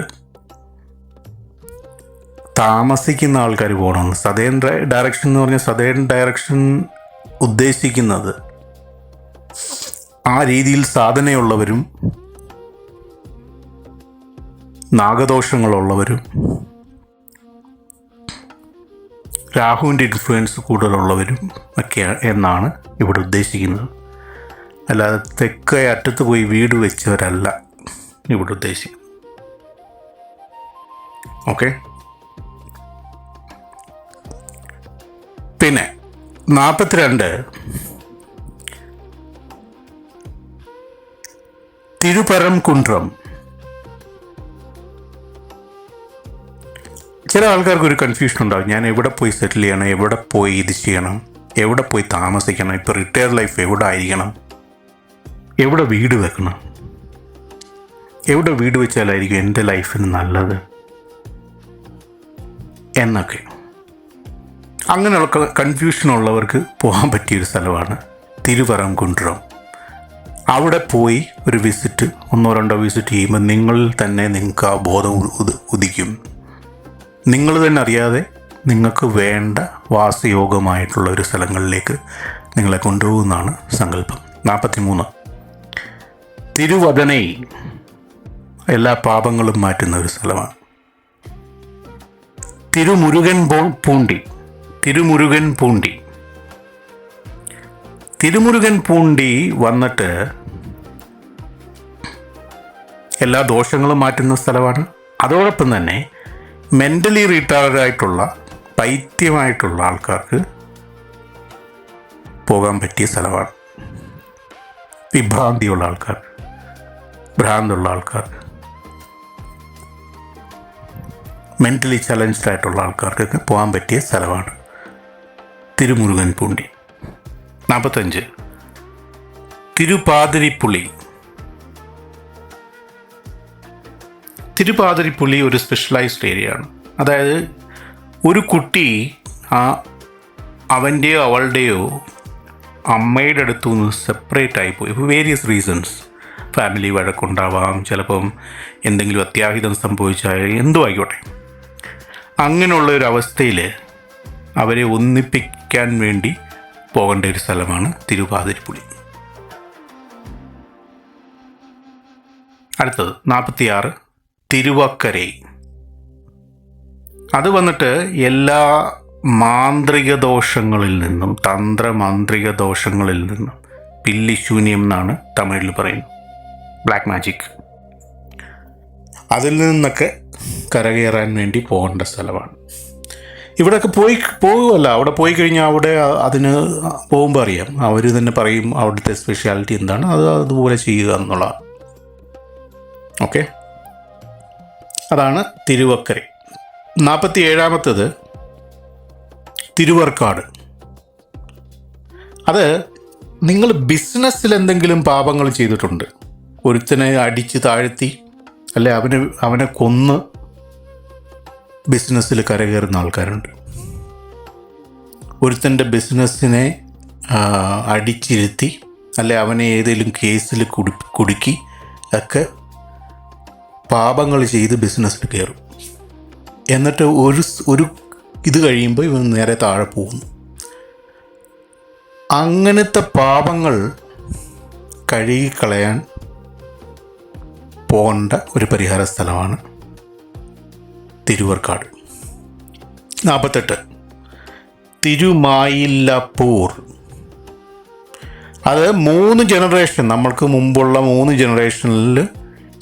താമസിക്കുന്ന ആൾക്കാർ പോകണമെന്ന്. സദേൺ ഡയറക്ഷൻ എന്ന് പറഞ്ഞാൽ സദേൺ ഡയറക്ഷൻ ഉദ്ദേശിക്കുന്നത് ആ രീതിയിൽ സാധനയുള്ളവരും നാഗദോഷങ്ങളുള്ളവരും രാഹുവിൻ്റെ ഇൻഫ്ലുവൻസ് കൂടുതലുള്ളവരും ഒക്കെ എന്നാണ് ഇവിടെ ഉദ്ദേശിക്കുന്നത്. അല്ലാതെ തെക്കേ അറ്റത്ത് പോയി വീട് വെച്ചവരല്ല ഇവിടെ ഉദ്ദേശിക്കുന്നത്. ഓക്കെ. പിന്നെ 42 തിരുപരംകുൻട്രം. ചില ആൾക്കാർക്ക് ഒരു കൺഫ്യൂഷൻ ഉണ്ടാകും, ഞാൻ എവിടെ പോയി സെറ്റിൽ ചെയ്യണം, എവിടെ പോയി ഇത് ചെയ്യണം, എവിടെ പോയി താമസിക്കണം, ഇപ്പോൾ റിട്ടയർ ലൈഫ് എവിടെ ആയിരിക്കണം, എവിടെ വീട് വെക്കണം, എവിടെ വീട് വെച്ചാലായിരിക്കും എൻ്റെ ലൈഫിന് നല്ലത് എന്നൊക്കെ. അങ്ങനെയുള്ള കൺഫ്യൂഷനുള്ളവർക്ക് പോകാൻ പറ്റിയൊരു സ്ഥലമാണ് തിരുപരംകുൻട്രം. അവിടെ പോയി ഒരു വിസിറ്റ്, 1-2 വിസിറ്റ് ചെയ്യുമ്പോൾ നിങ്ങളിൽ തന്നെ നിങ്ങൾക്ക് ആ ബോധം ഉദിക്കും. നിങ്ങൾ തന്നെ അറിയാതെ നിങ്ങൾക്ക് വേണ്ട വാസയോഗ്യമായിട്ടുള്ള ഒരു സ്ഥലങ്ങളിലേക്ക് നിങ്ങളെ കൊണ്ടുപോകുന്നതാണ് സങ്കല്പം. 43 തിരുവദനൈ. എല്ലാ പാപങ്ങളും മാറ്റുന്ന ഒരു സ്ഥലമാണ്. തിരുമുരുകൻ പൂണ്ടി. തിരുമുരുകൻ പൂണ്ടി വന്നിട്ട് എല്ലാ ദോഷങ്ങളും മാറ്റുന്ന സ്ഥലമാണ്. അതോടൊപ്പം തന്നെ മെൻ്റലി റിട്ടയർഡ് ആയിട്ടുള്ള പൈത്യമായിട്ടുള്ള ആൾക്കാർക്ക് പോകാൻ പറ്റിയ സ്ഥലമാണ്. വിഭ്രാന്തിയുള്ള ആൾക്കാർ, ഭ്രാന്തുള്ള ആൾക്കാർ, മെൻ്റലി ചലഞ്ച്ഡ് ആയിട്ടുള്ള ആൾക്കാർക്കൊക്കെ പോകാൻ പറ്റിയ സ്ഥലമാണ് തിരുമുരുകൻ പൂണ്ടി. 45 തിരുപ്പാതിരിപ്പുളി. തിരുപ്പാതിരിപ്പുളി ഒരു സ്പെഷ്യലൈസ്ഡ് ഏരിയയാണ്. അതായത് ഒരു കുട്ടി അവൻ്റെയോ അവളുടെയോ അമ്മയുടെ അടുത്തു നിന്ന് സെപ്പറേറ്റ് ആയിപ്പോയി, വേരിയസ് റീസൺസ്. ഫാമിലി വഴക്കുണ്ടാവാം, ചിലപ്പം എന്തെങ്കിലും അത്യാഹിതം സംഭവിച്ചാൽ എന്തോ ആയിക്കോട്ടെ. അങ്ങനെയുള്ള ഒരു അവസ്ഥയിൽ അവരെ ഒന്നിപ്പിക്കാൻ വേണ്ടി പോകേണ്ട ഒരു സ്ഥലമാണ് തിരുപ്പാതിരിപ്പുളി. അടുത്തത് 46 തിരുവക്കരൈ. അത് വന്നിട്ട് എല്ലാ മാന്ത്രിക ദോഷങ്ങളിൽ നിന്നും, തന്ത്രമാന്ത്രിക ദോഷങ്ങളിൽ നിന്നും, പില്ലിശൂന്യം എന്നാണ് തമിഴിൽ പറയുന്നത്, ബ്ലാക്ക് മാജിക്, അതിൽ നിന്നൊക്കെ കരകയറാൻ വേണ്ടി പോകേണ്ട സ്ഥലമാണ്. ഇവിടെയൊക്കെ പോകുമല്ല, അവിടെ പോയി കഴിഞ്ഞാൽ അവിടെ അതിന് പോകുമ്പോൾ അറിയാം, അവർ തന്നെ പറയും അവിടുത്തെ സ്പെഷ്യാലിറ്റി എന്താണ്, അതുപോലെ ചെയ്യുക എന്നുള്ളതാണ്. ഓക്കെ, അതാണ് തിരുവക്കര. 47 തിരുവർക്കാട്. അത് നിങ്ങൾ ബിസിനസ്സിൽ എന്തെങ്കിലും പാപങ്ങൾ ചെയ്തിട്ടുണ്ട്, ഒരുത്തനെ അടിച്ച് താഴ്ത്തി അല്ലെ അവനെ കൊന്ന് ബിസിനസ്സിൽ കരകയറുന്ന ആൾക്കാരുണ്ട്. ഒരുത്തൻ്റെ ബിസിനസ്സിനെ അടിച്ചിരുത്തി അല്ലെ അവനെ ഏതെങ്കിലും കേസിൽ കുടുക്കി ഒക്കെ പാപങ്ങൾ ചെയ്ത് ബിസിനസ്സിൽ കയറും. എന്നിട്ട് ഒരു ഇത് കഴിയുമ്പോൾ ഇവൻ നേരെ താഴെ പോകുന്നു. അങ്ങനത്തെ പാപങ്ങൾ കഴുകിക്കളയാൻ പോകേണ്ട ഒരു പരിഹാര സ്ഥലമാണ് തിരുവർക്കാട്. 48 തിരുമായില്ലപ്പൂർ. അത് 3 ജനറേഷൻ, നമ്മൾക്ക് മുമ്പുള്ള 3 ജനറേഷനിൽ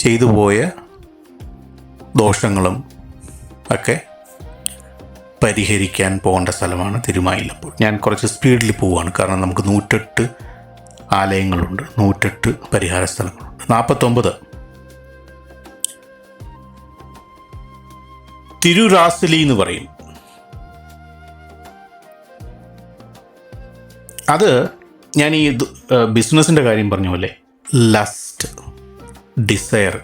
ചെയ്തു പോയ ദോഷങ്ങളും ഒക്കെ പരിഹരിക്കാൻ പോകേണ്ട സ്ഥലമാണ് തിരുമായിലപ്പോൾ. ഞാൻ കുറച്ച് സ്പീഡിൽ പോവുകയാണ്, കാരണം നമുക്ക് 108 ആലയങ്ങളുണ്ട്, 108 പരിഹാര സ്ഥലങ്ങളുണ്ട്. 49 തിരുരാസിലി എന്ന് പറയും. അത് ഞാൻ ഈ ബിസിനസ്സിൻ്റെ കാര്യം പറഞ്ഞ പോലെ ലസ്റ്റ്, ഡിസയർ,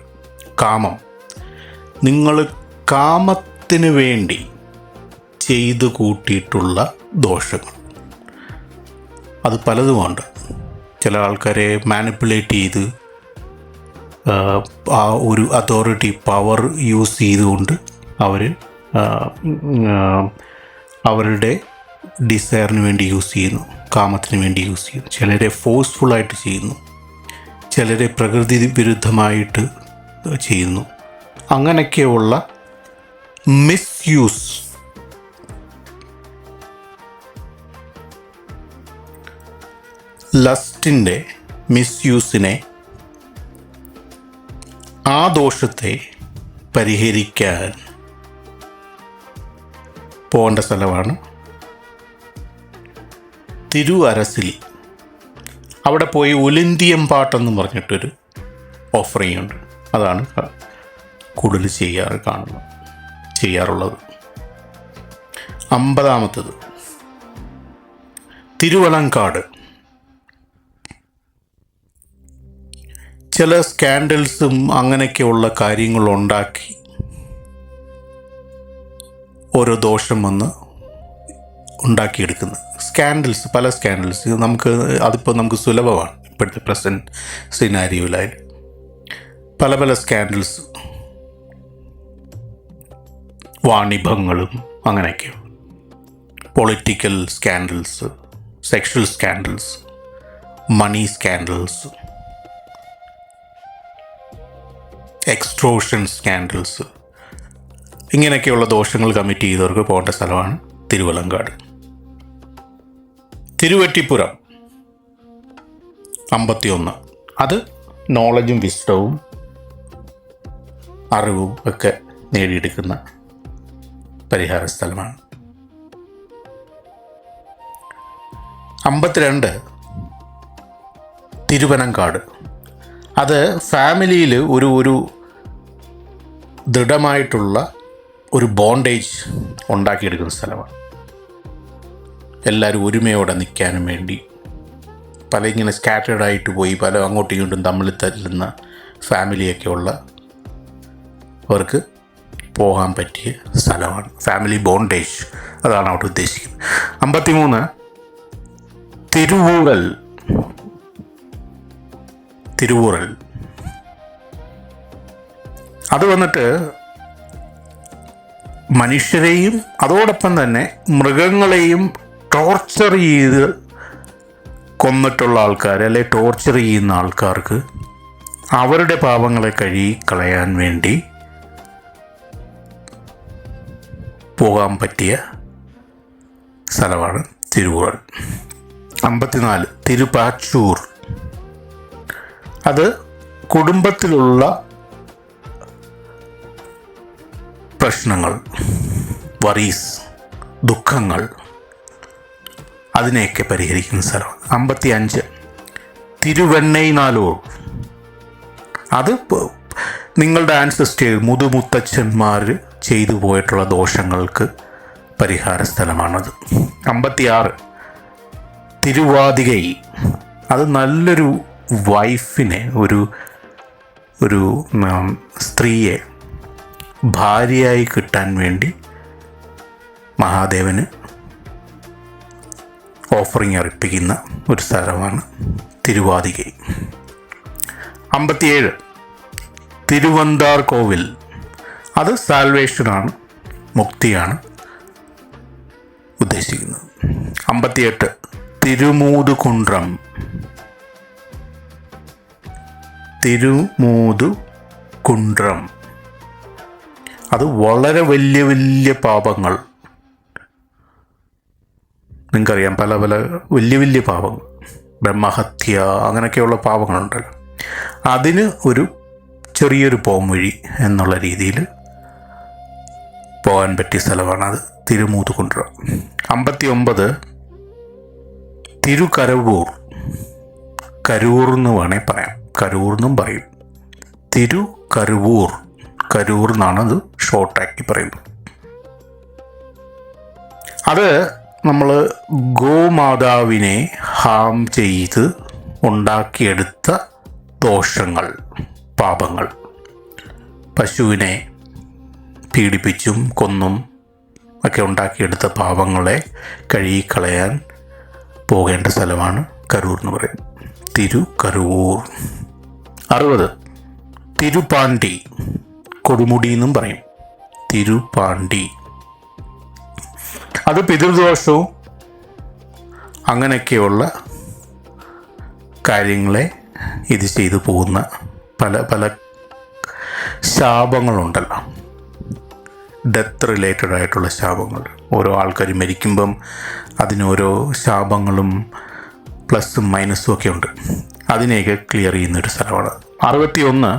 കാമം, നിങ്ങൾ കാമത്തിന് വേണ്ടി ചെയ്തു കൂട്ടിയിട്ടുള്ള ദോഷങ്ങൾ അത് പലതുമുണ്ട്. ചില ആൾക്കാരെ മാനിപ്പുലേറ്റ് ചെയ്ത് ആ ഒരു അതോറിറ്റി പവർ യൂസ് ചെയ്തുകൊണ്ട് അവർ അവരുടെ ഡിസയറിന് വേണ്ടി യൂസ് ചെയ്യുന്നു, കാമത്തിന് വേണ്ടി യൂസ് ചെയ്യുന്നു. ചിലരെ ഫോഴ്സ്ഫുള്ളായിട്ട് ചെയ്യുന്നു, ചിലരെ പ്രകൃതി വിരുദ്ധമായിട്ട് ചെയ്യുന്നു. അങ്ങനെയൊക്കെയുള്ള മിസ്യൂസ്, ലസ്റ്റിൻ്റെ മിസ്യൂസിനെ, ആ ദോഷത്തെ പരിഹരിക്കാൻ പോകേണ്ട സ്ഥലമാണ് തിരുഅരസിലി. അവിടെ പോയി ഒലിന്തിയം പാട്ടെന്ന് പറഞ്ഞിട്ടൊരു ഓഫറിംഗ് ഉണ്ട്. അതാണ് കൂടുതൽ ചെയ്യാറുള്ളത്. 50 തിരുവലങ്കാട്. ചില സ്കാൻഡൽസും അങ്ങനെയൊക്കെയുള്ള കാര്യങ്ങളുണ്ടാക്കി ഓരോ ദോഷം വന്ന് ഉണ്ടാക്കിയെടുക്കുന്നത് സ്കാൻഡൽസ്, പല സ്കാൻഡൽസ് അതിപ്പോൾ നമുക്ക് സുലഭമാണ് ഇപ്പോഴത്തെ പ്രസൻറ്റ് സിനാരിയോയിലായാലും. പല സ്കാൻഡൽസ്, വാണിഭങ്ങളും അങ്ങനെയൊക്കെ, പൊളിറ്റിക്കൽ സ്കാൻഡൽസ്, സെക്ഷൽ സ്കാൻഡൽസ്, മണി സ്കാൻഡൽസ്, എക്സ്ട്രോഷൻ സ്കാൻഡൽസ്, ഇങ്ങനെയൊക്കെയുള്ള ദോഷങ്ങൾ കമ്മിറ്റ് ചെയ്തവർക്ക് പോകേണ്ട സ്ഥലമാണ് തിരുവലങ്കാട്. തിരുവറ്റിപ്പുരം 51. അത് നോളജും വിസ്ഡവും അറിവും ഒക്കെ നേടിയെടുക്കുന്ന പരിഹാര സ്ഥലമാണ്. 52 തിരുവനങ്കാട്. അത് ഫാമിലിയിൽ ഒരു ദൃഢമായിട്ടുള്ള ഒരു ബോണ്ടേജ് ഉണ്ടാക്കിയെടുക്കുന്ന സ്ഥലമാണ്. എല്ലാവരും ഒരുമയോടെ നിൽക്കാനും വേണ്ടി, പല ഇങ്ങനെ സ്കാറ്റേഡായിട്ട് പോയി പല അങ്ങോട്ടും ഇങ്ങോട്ടും തമ്മിൽ തല്ലുന്ന ഫാമിലിയൊക്കെ ഉള്ള അവർക്ക് പോകാൻ പറ്റിയ സ്ഥലമാണ്. ഫാമിലി ബോണ്ടേജ്, അതാണ് അവിടെ ഉദ്ദേശിക്കുന്നത്. 53 തിരുവൂറൽ. അത് വന്നിട്ട് മനുഷ്യരെയും അതോടൊപ്പം തന്നെ മൃഗങ്ങളെയും ടോർച്ചർ ചെയ്ത് കൊന്നിട്ടുള്ള ആൾക്കാർ, അല്ലെ ടോർച്ചർ ചെയ്യുന്ന ആൾക്കാർക്ക് അവരുടെ പാപങ്ങളെ കഴുകിക്കളയാൻ വേണ്ടി പോകാൻ പറ്റിയ സ്ഥലമാണ് തിരുവൂറൽ. 54 തിരുപ്പാച്ചൂർ. അത് കുടുംബത്തിലുള്ള പ്രശ്നങ്ങൾ, വറീസ്, ദുഃഖങ്ങൾ, അതിനെയൊക്കെ പരിഹരിക്കുന്ന സ്ഥലമാണ്. 55 തിരുവെണ്ണൈനാലൂർ. അത് നിങ്ങളുടെ ആൻസസ്റ്റേഴ്സ്, മുതുമുത്തച്ഛന്മാർ ചെയ്തു പോയിട്ടുള്ള ദോഷങ്ങൾക്ക് പരിഹാര സ്ഥലമാണത്. 56 തിരുവാതികൈ. അത് നല്ലൊരു വൈഫിനെ, ഒരു സ്ത്രീയെ ഭാര്യയായി കിട്ടാൻ വേണ്ടി മഹാദേവന് ഓഫറിങ് അർപ്പിക്കുന്ന ഒരു സ്ഥലമാണ് തിരുവാതികൈ. 57 തിരുവന്താർ കോവിൽ. അത് സാൽവേഷനാണ്, മുക്തിയാണ് ഉദ്ദേശിക്കുന്നത്. 58 തിരുമൂതുകുണ്ട്രം. അത് വളരെ വലിയ പാപങ്ങൾ, നിങ്ങൾക്കറിയാം, പല വലിയ പാപങ്ങൾ, ബ്രഹ്മഹത്യ, അങ്ങനെയൊക്കെയുള്ള പാപങ്ങളുണ്ടല്ലോ. അതിന് ഒരു ചെറിയൊരു പോംവഴി എന്നുള്ള രീതിയിൽ പോകാൻ പറ്റിയ സ്ഥലമാണ് അത് തിരുമൂതുകുണ്ട്രം. 59 തിരുക്കരവൂർ. കരൂർ എന്ന് വേണേൽ പറയാം, കരൂർ എന്നും പറയും. തിരുക്കരവൂർ, കരൂർ എന്നാണ് അത് ഷോർട്ടാക്കി പറയുന്നത്. അത് നമ്മൾ ഗോമാതാവിനെ ഹാം ചെയ്ത് ഉണ്ടാക്കിയെടുത്ത ദോഷങ്ങൾ, പാപങ്ങൾ, പശുവിനെ പീഡിപ്പിച്ചും കൊന്നും ഒക്കെ ഉണ്ടാക്കിയെടുത്ത പാപങ്ങളെ കഴുകിക്കളയാൻ പോകേണ്ട സ്ഥലമാണ് കരൂർ എന്ന് പറയുന്നത്. തിരുക്കരൂർ. 60 തിരുപ്പാണ്ടി. കൊടുമുടി എന്നും പറയും. തിരുപ്പാണ്ടി. അത് പിതൃദോഷവും അങ്ങനെയൊക്കെയുള്ള കാര്യങ്ങളെ ഇത് ചെയ്തു പോകുന്ന പല പല ശാപങ്ങളുണ്ടല്ലോ, ഡെത്ത് റിലേറ്റഡ് ആയിട്ടുള്ള ശാപങ്ങൾ. ഓരോ ആൾക്കാർ മരിക്കുമ്പം അതിനോരോ ശാപങ്ങളും പ്ലസും മൈനസും ഒക്കെ ഉണ്ട്. അതിനെയൊക്കെ ക്ലിയർ ചെയ്യുന്നൊരു സ്ഥലമാണ്. 61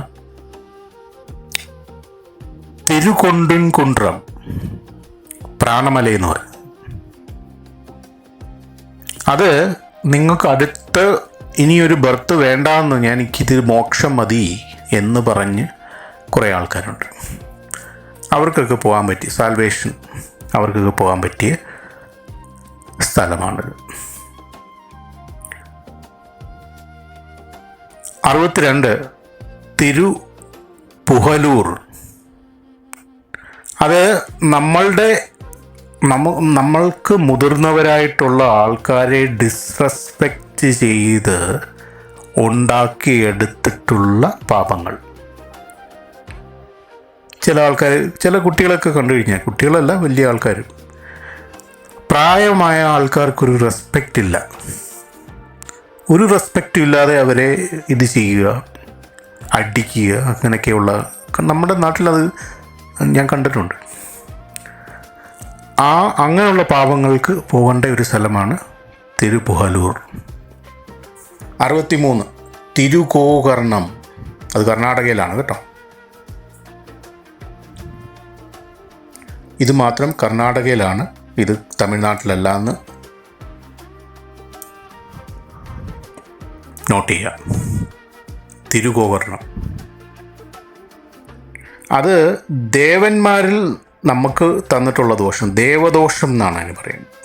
തിരുകൊണ്ടിൻകുണ്ട്രം, പ്രാണമലയെന്ന് പറയും. അത് നിങ്ങൾക്ക് അടുത്ത് ഇനിയൊരു ബർത്ത് വേണ്ടാന്ന്, എനിക്കിത് മോക്ഷം മതി എന്ന് പറഞ്ഞ് കുറേ ആൾക്കാരുണ്ട്. അവർക്കൊക്കെ പോകാൻ പറ്റിയ സാൽവേഷൻ, അവർക്കൊക്കെ പോകാൻ പറ്റിയ സ്ഥലമാണിത്. 62 തിരുപുഹലൂർ. അത് നമ്മൾക്ക് മുതിർന്നവരായിട്ടുള്ള ആൾക്കാരെ ഡിസ്റെസ്പെക്റ്റ് ചെയ്ത് ഉണ്ടാക്കിയെടുത്തിട്ടുള്ള പാപങ്ങൾ. ചില ആൾക്കാർ, ചില കുട്ടികളൊക്കെ കണ്ടു കഴിഞ്ഞാൽ, കുട്ടികളല്ല വലിയ ആൾക്കാർ, പ്രായമായ ആൾക്കാർക്കൊരു റെസ്പെക്റ്റ് ഇല്ല. ഒരു റെസ്പെക്റ്റും ഇല്ലാതെ അവരെ ഇത് ചെയ്യുക, അടിക്കുക, അങ്ങനെയൊക്കെയുള്ള നമ്മുടെ നാട്ടിലത് ഞാൻ കണ്ടിട്ടുണ്ട്. അങ്ങനെയുള്ള പാപങ്ങൾക്ക് പോകേണ്ട ഒരു സ്ഥലമാണ് തിരുപുഹലൂർ. 63 തിരുഗോകർണം. അത് കർണാടകയിലാണ് കേട്ടോ. ഇത് മാത്രം കർണാടകയിലാണ്, ഇത് തമിഴ്നാട്ടിലല്ല എന്ന് നോട്ട് ചെയ്യുക. തിരുഗോകർണം. അത് ദേവന്മാരിൽ നമുക്ക് തന്നിട്ടുള്ള ദോഷം, ദേവദോഷം എന്നാണ് അതിന് പറയുന്നത്.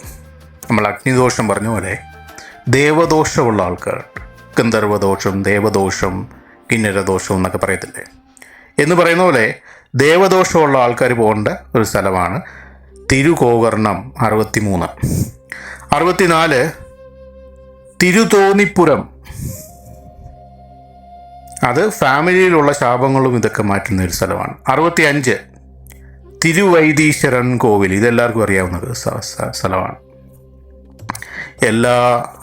നമ്മൾ അഗ്നിദോഷം പറഞ്ഞ പോലെ ദേവദോഷമുള്ള ആൾക്കാരുണ്ട്. ഗന്ധർവദോഷം, ദേവദോഷം, കിന്നരദോഷം എന്നൊക്കെ പറയത്തില്ലേ, എന്ന് പറയുന്ന പോലെ ദേവദോഷമുള്ള ആൾക്കാർ പോകേണ്ട ഒരു സ്ഥലമാണ് തിരുഗോകർണം. 63. 64 തിരുതോന്നിപ്പുരം. അത് ഫാമിലിയിലുള്ള ശാപങ്ങളും ഇതൊക്കെ മാറ്റുന്ന ഒരു സ്ഥലമാണ്. 65 തിരുവൈതീശ്വരൻ കോവിൽ. ഇതെല്ലാവർക്കും അറിയാവുന്ന സ്ഥലമാണ്. എല്ലാ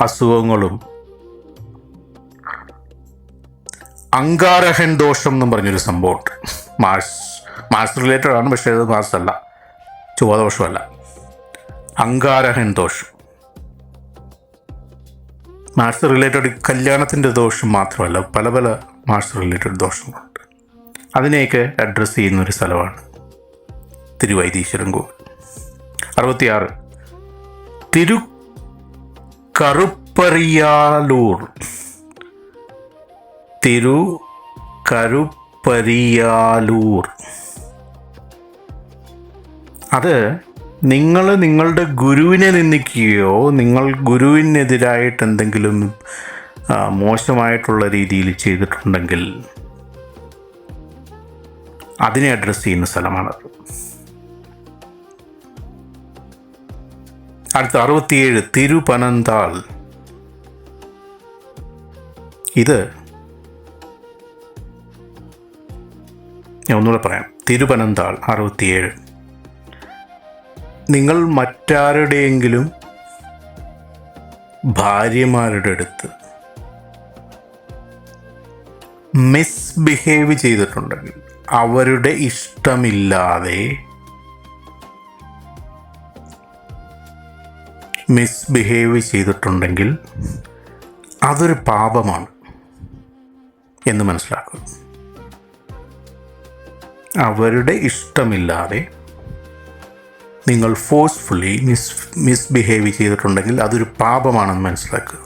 അസുഖങ്ങളും, അങ്കാരഹൻ ദോഷം എന്നും പറഞ്ഞൊരു സംഭവമുണ്ട്. മാസ് റിലേറ്റഡ് ആണ്, പക്ഷേ അത് മാസ് അല്ല, ചൊവ്വാദോഷമല്ല. അങ്കാരഹൻ ദോഷം മാസ് റിലേറ്റഡ്, കല്യാണത്തിൻ്റെ ദോഷം മാത്രമല്ല, പല പല മാസ് റിലേറ്റഡ് ദോഷങ്ങളുണ്ട്. അതിനെയൊക്കെ അഡ്രസ്സ് ചെയ്യുന്നൊരു സ്ഥലമാണ് തിരുവൈതീശ്വരൻ കോവിൽ. 66 തിരുകറുപ്പറിയാലൂർ. തിരുകറുപ്പരിയാലൂർ. അത് നിങ്ങൾ നിങ്ങളുടെ ഗുരുവിനെ നിന്ദിക്കുകയോ നിങ്ങൾ ഗുരുവിനെതിരായിട്ട് എന്തെങ്കിലും മോശമായിട്ടുള്ള രീതിയിൽ ചെയ്തിട്ടുണ്ടെങ്കിൽ അതിനെ അഡ്രസ്സ് ചെയ്യുന്ന സ്ഥലമാണത്. അടുത്ത 67 തിരുപനന്താൾ. ഇത് ഞാൻ ഒന്നുകൂടെ പറയാം. തിരുപനന്താൾ 67. നിങ്ങൾ മറ്റാരുടെയെങ്കിലും ഭാര്യമാരുടെ അടുത്ത് മിസ്ബിഹേവ് ചെയ്തിട്ടുണ്ടെങ്കിൽ, അവരുടെ ഇഷ്ടമില്ലാതെ മിസ്ബിഹേവ് ചെയ്തിട്ടുണ്ടെങ്കിൽ അതൊരു പാപമാണ് എന്ന് മനസ്സിലാക്കുക. അവരുടെ ഇഷ്ടമില്ലാതെ നിങ്ങൾ ഫോഴ്സ്ഫുള്ളി മിസ്ബിഹേവ് ചെയ്തിട്ടുണ്ടെങ്കിൽ അതൊരു പാപമാണെന്ന് മനസ്സിലാക്കുക.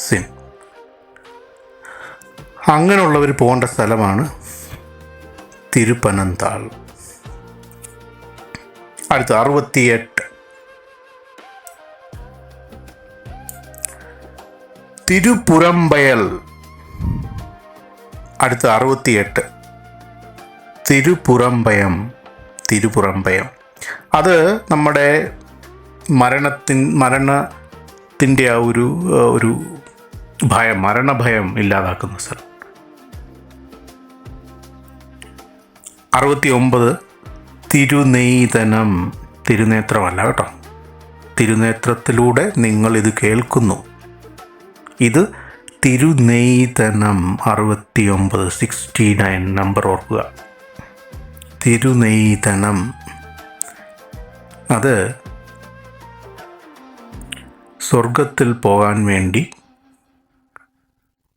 സിൻ. അങ്ങനെയുള്ളവർ പോകേണ്ട സ്ഥലമാണ് തിരുപ്പനന്താൾ. അടുത്ത 68 തിരുപ്പുറമ്പയൽ. അടുത്ത 68 തിരുപ്പുറമ്പയം. അത് നമ്മുടെ മരണത്തിൻ്റെ ആ ഒരു ഭയം, മരണഭയം ഇല്ലാതാക്കുന്ന സ്ഥലം. 69 തിരുനെയ്തനം. തിരുനേത്രമല്ല കേട്ടോ, തിരുനേത്രത്തിലൂടെ നിങ്ങൾ ഇത് കേൾക്കുന്നു. ഇത് തിരുനെയ്തനം. 69 69 നമ്പർ ഓർക്കുക. തിരുനെയ്തനം അത് സ്വർഗത്തിൽ പോകാൻ വേണ്ടി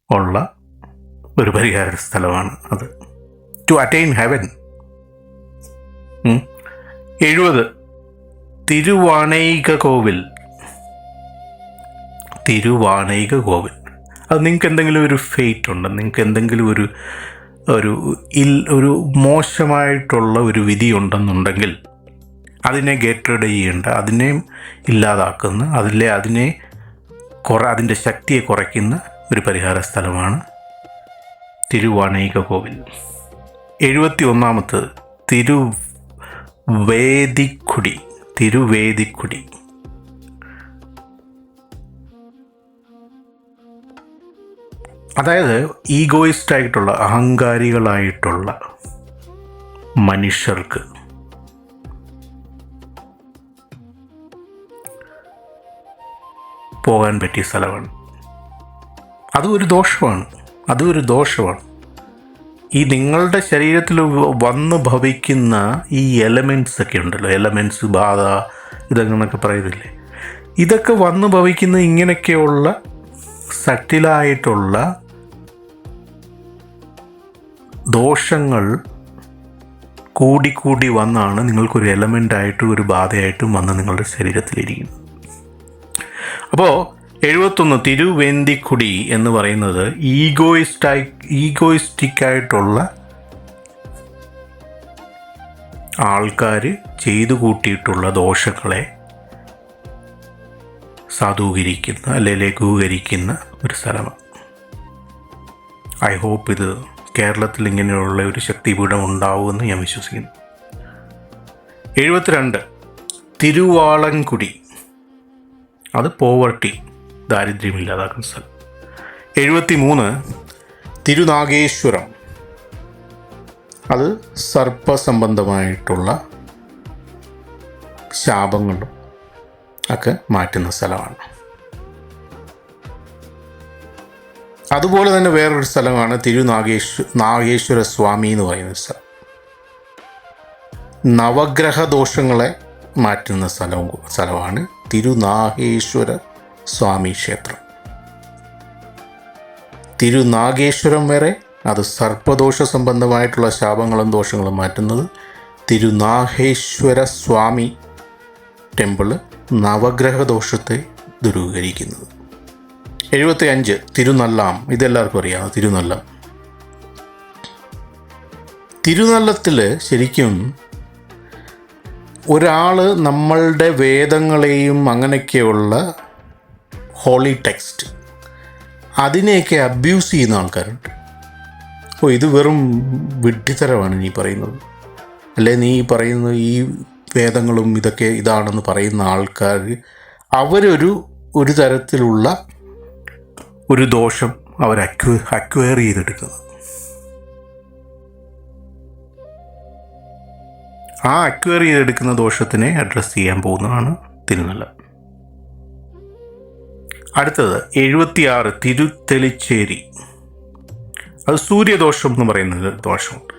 ഉള്ള ഒരു പരിഹാര സ്ഥലമാണ് അത്. To attain heaven. 70 തിരുവാണൈകകോവിൽ. അത് നിങ്ങൾക്ക് എന്തെങ്കിലും ഒരു ഫെയ്റ്റ് ഉണ്ട്, നിങ്ങൾക്ക് എന്തെങ്കിലും ഒരു മോശമായിട്ടുള്ള ഒരു വിധി ഉണ്ടെന്നുണ്ടെങ്കിൽ അതിനെ ഗെറ്റ് ചെയ്യേണ്ട, അതിനെ ഇല്ലാതാക്കുന്ന, അതിൻ്റെ ശക്തിയെ കുറയ്ക്കുന്ന ഒരു പരിഹാര സ്ഥലമാണ് തിരുവാണൈകകോവിൽ. 71 തിരുവേദിക്കുടി. അതായത് ഈഗോയിസ്റ്റായിട്ടുള്ള, അഹങ്കാരികളായിട്ടുള്ള മനുഷ്യർക്ക് പോകാൻ പറ്റിയ സ്ഥലമാണ്. അതും ഒരു ദോഷമാണ്. ഈ നിങ്ങളുടെ ശരീരത്തിൽ വന്ന് ഭവിക്കുന്ന ഈ എലമെൻറ്റ്സ് ഒക്കെ ഉണ്ടല്ലോ, എലമെൻറ്റ്സ്, ബാധ, ഇതെന്നൊക്കെ പറയുന്നില്ലേ, ഇതൊക്കെ വന്ന് ഭവിക്കുന്ന ഇങ്ങനെയൊക്കെയുള്ള സട്ടിലായിട്ടുള്ള ദോഷങ്ങൾ കൂടി വന്നാണ് നിങ്ങൾക്കൊരു എലമെൻ്റായിട്ടും ഒരു ബാധയായിട്ടും വന്ന് നിങ്ങളുടെ ശരീരത്തിലിരിക്കുന്നത്. അപ്പോൾ 71 തിരുവേന്തിക്കുടി എന്ന് പറയുന്നത് ഈഗോയിസ്റ്റിക്കായിട്ടുള്ള ആൾക്കാർ ചെയ്തു കൂട്ടിയിട്ടുള്ള ദോഷങ്ങളെ സാധൂകരിക്കുന്ന അല്ലെങ്കിൽ ലഘൂകരിക്കുന്ന ഒരു സ്ഥലമാണ്. ഐ ഹോപ്പ് ഇത് കേരളത്തിൽ ഇങ്ങനെയുള്ള ഒരു ശക്തിപീഠം ഉണ്ടാവുമെന്ന് ഞാൻ വിശ്വസിക്കുന്നു. 72 തിരുവാളൻകുടി. അത് പോവർട്ടി, ദാരിദ്ര്യമില്ലാതാക്കുന്ന സ്ഥലം. 73 തിരുനാഗേശ്വരം. അത് സർപ്പസംബന്ധമായിട്ടുള്ള ശാപങ്ങളും ഒക്കെ മാറ്റുന്ന സ്ഥലമാണ്. അതുപോലെ തന്നെ വേറൊരു സ്ഥലമാണ് നാഗേശ്വര സ്വാമി എന്ന് പറയുന്ന സ്ഥലം. നവഗ്രഹ ദോഷങ്ങളെ മാറ്റുന്ന സ്ഥലമാണ് തിരുനാഗേശ്വര സ്വാമി ക്ഷേത്രം. തിരുനാഗേശ്വരം വരെ അത് സർപ്പദോഷ സംബന്ധമായിട്ടുള്ള ശാപങ്ങളും ദോഷങ്ങളും മാറ്റുന്നത്. തിരുനാഗേശ്വര സ്വാമി ടെമ്പിള് നവഗ്രഹ ദോഷത്തെ ദൂരീകരിക്കുന്നത്. 75 തിരുനല്ലാം. ഇതെല്ലാവർക്കും അറിയാം. തിരുനല്ലത്തിൽ ശരിക്കും ഒരാൾ നമ്മളുടെ വേദങ്ങളെയും അങ്ങനെയൊക്കെയുള്ള ഹോളി ടെക്സ്റ്റ് അതിനെയൊക്കെ അബ്യൂസ് ചെയ്യുന്ന ആൾക്കാരുണ്ട്. ഇത് വെറും വിഡ്ഢിത്തരമാണ് നീ പറയുന്നത്, അല്ലെ നീ പറയുന്നത് ഈ വേദങ്ങളും ഇതൊക്കെ ഇതാണെന്ന് പറയുന്ന ആൾക്കാർ ഒരു തരത്തിലുള്ള ഒരു ദോഷം അവർ അക്വയർ ചെയ്തെടുക്കുന്നത്. ആ അക്വയർ ചെയ്തെടുക്കുന്ന ദോഷത്തിനെ അഡ്രസ്സ് ചെയ്യാൻ പോകുന്നതാണ് തിരുനല്ല. അടുത്തത് 76 തിരുത്തെലിച്ചേരി. അത് സൂര്യദോഷം എന്ന് പറയുന്നത് ദോഷമുണ്ട്.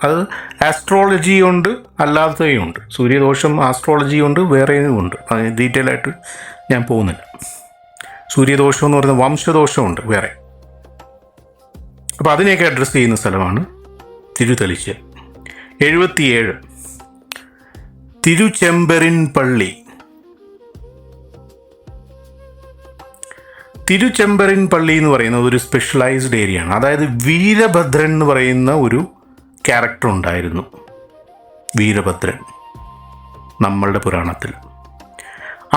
അത് ആസ്ട്രോളജി ഉണ്ട്, അല്ലാത്തതും ഉണ്ട്. സൂര്യദോഷം ആസ്ട്രോളജി ഉണ്ട്, വേറെയും ഉണ്ട്. അതിന് ഡീറ്റെയിൽ ആയിട്ട് ഞാൻ പോകുന്നില്ല. സൂര്യദോഷം എന്ന് പറയുന്ന വംശദോഷമുണ്ട് വേറെ. അപ്പോൾ അതിനെയൊക്കെ അഡ്രസ്സ് ചെയ്യുന്ന സ്ഥലമാണ് തിരുത്തലിശ്ശേരി. 77 തിരുച്ചെമ്പരിൻപള്ളി. തിരുച്ചെമ്പരിൻപള്ളി എന്ന് പറയുന്നത് ഒരു സ്പെഷ്യലൈസ്ഡ് ഏരിയ ആണ്. അതായത് വീരഭദ്രൻ എന്ന് പറയുന്ന ഒരു ക്യാരക്ടർ ഉണ്ടായിരുന്നു. വീരഭദ്രൻ നമ്മളുടെ പുരാണത്തിൽ.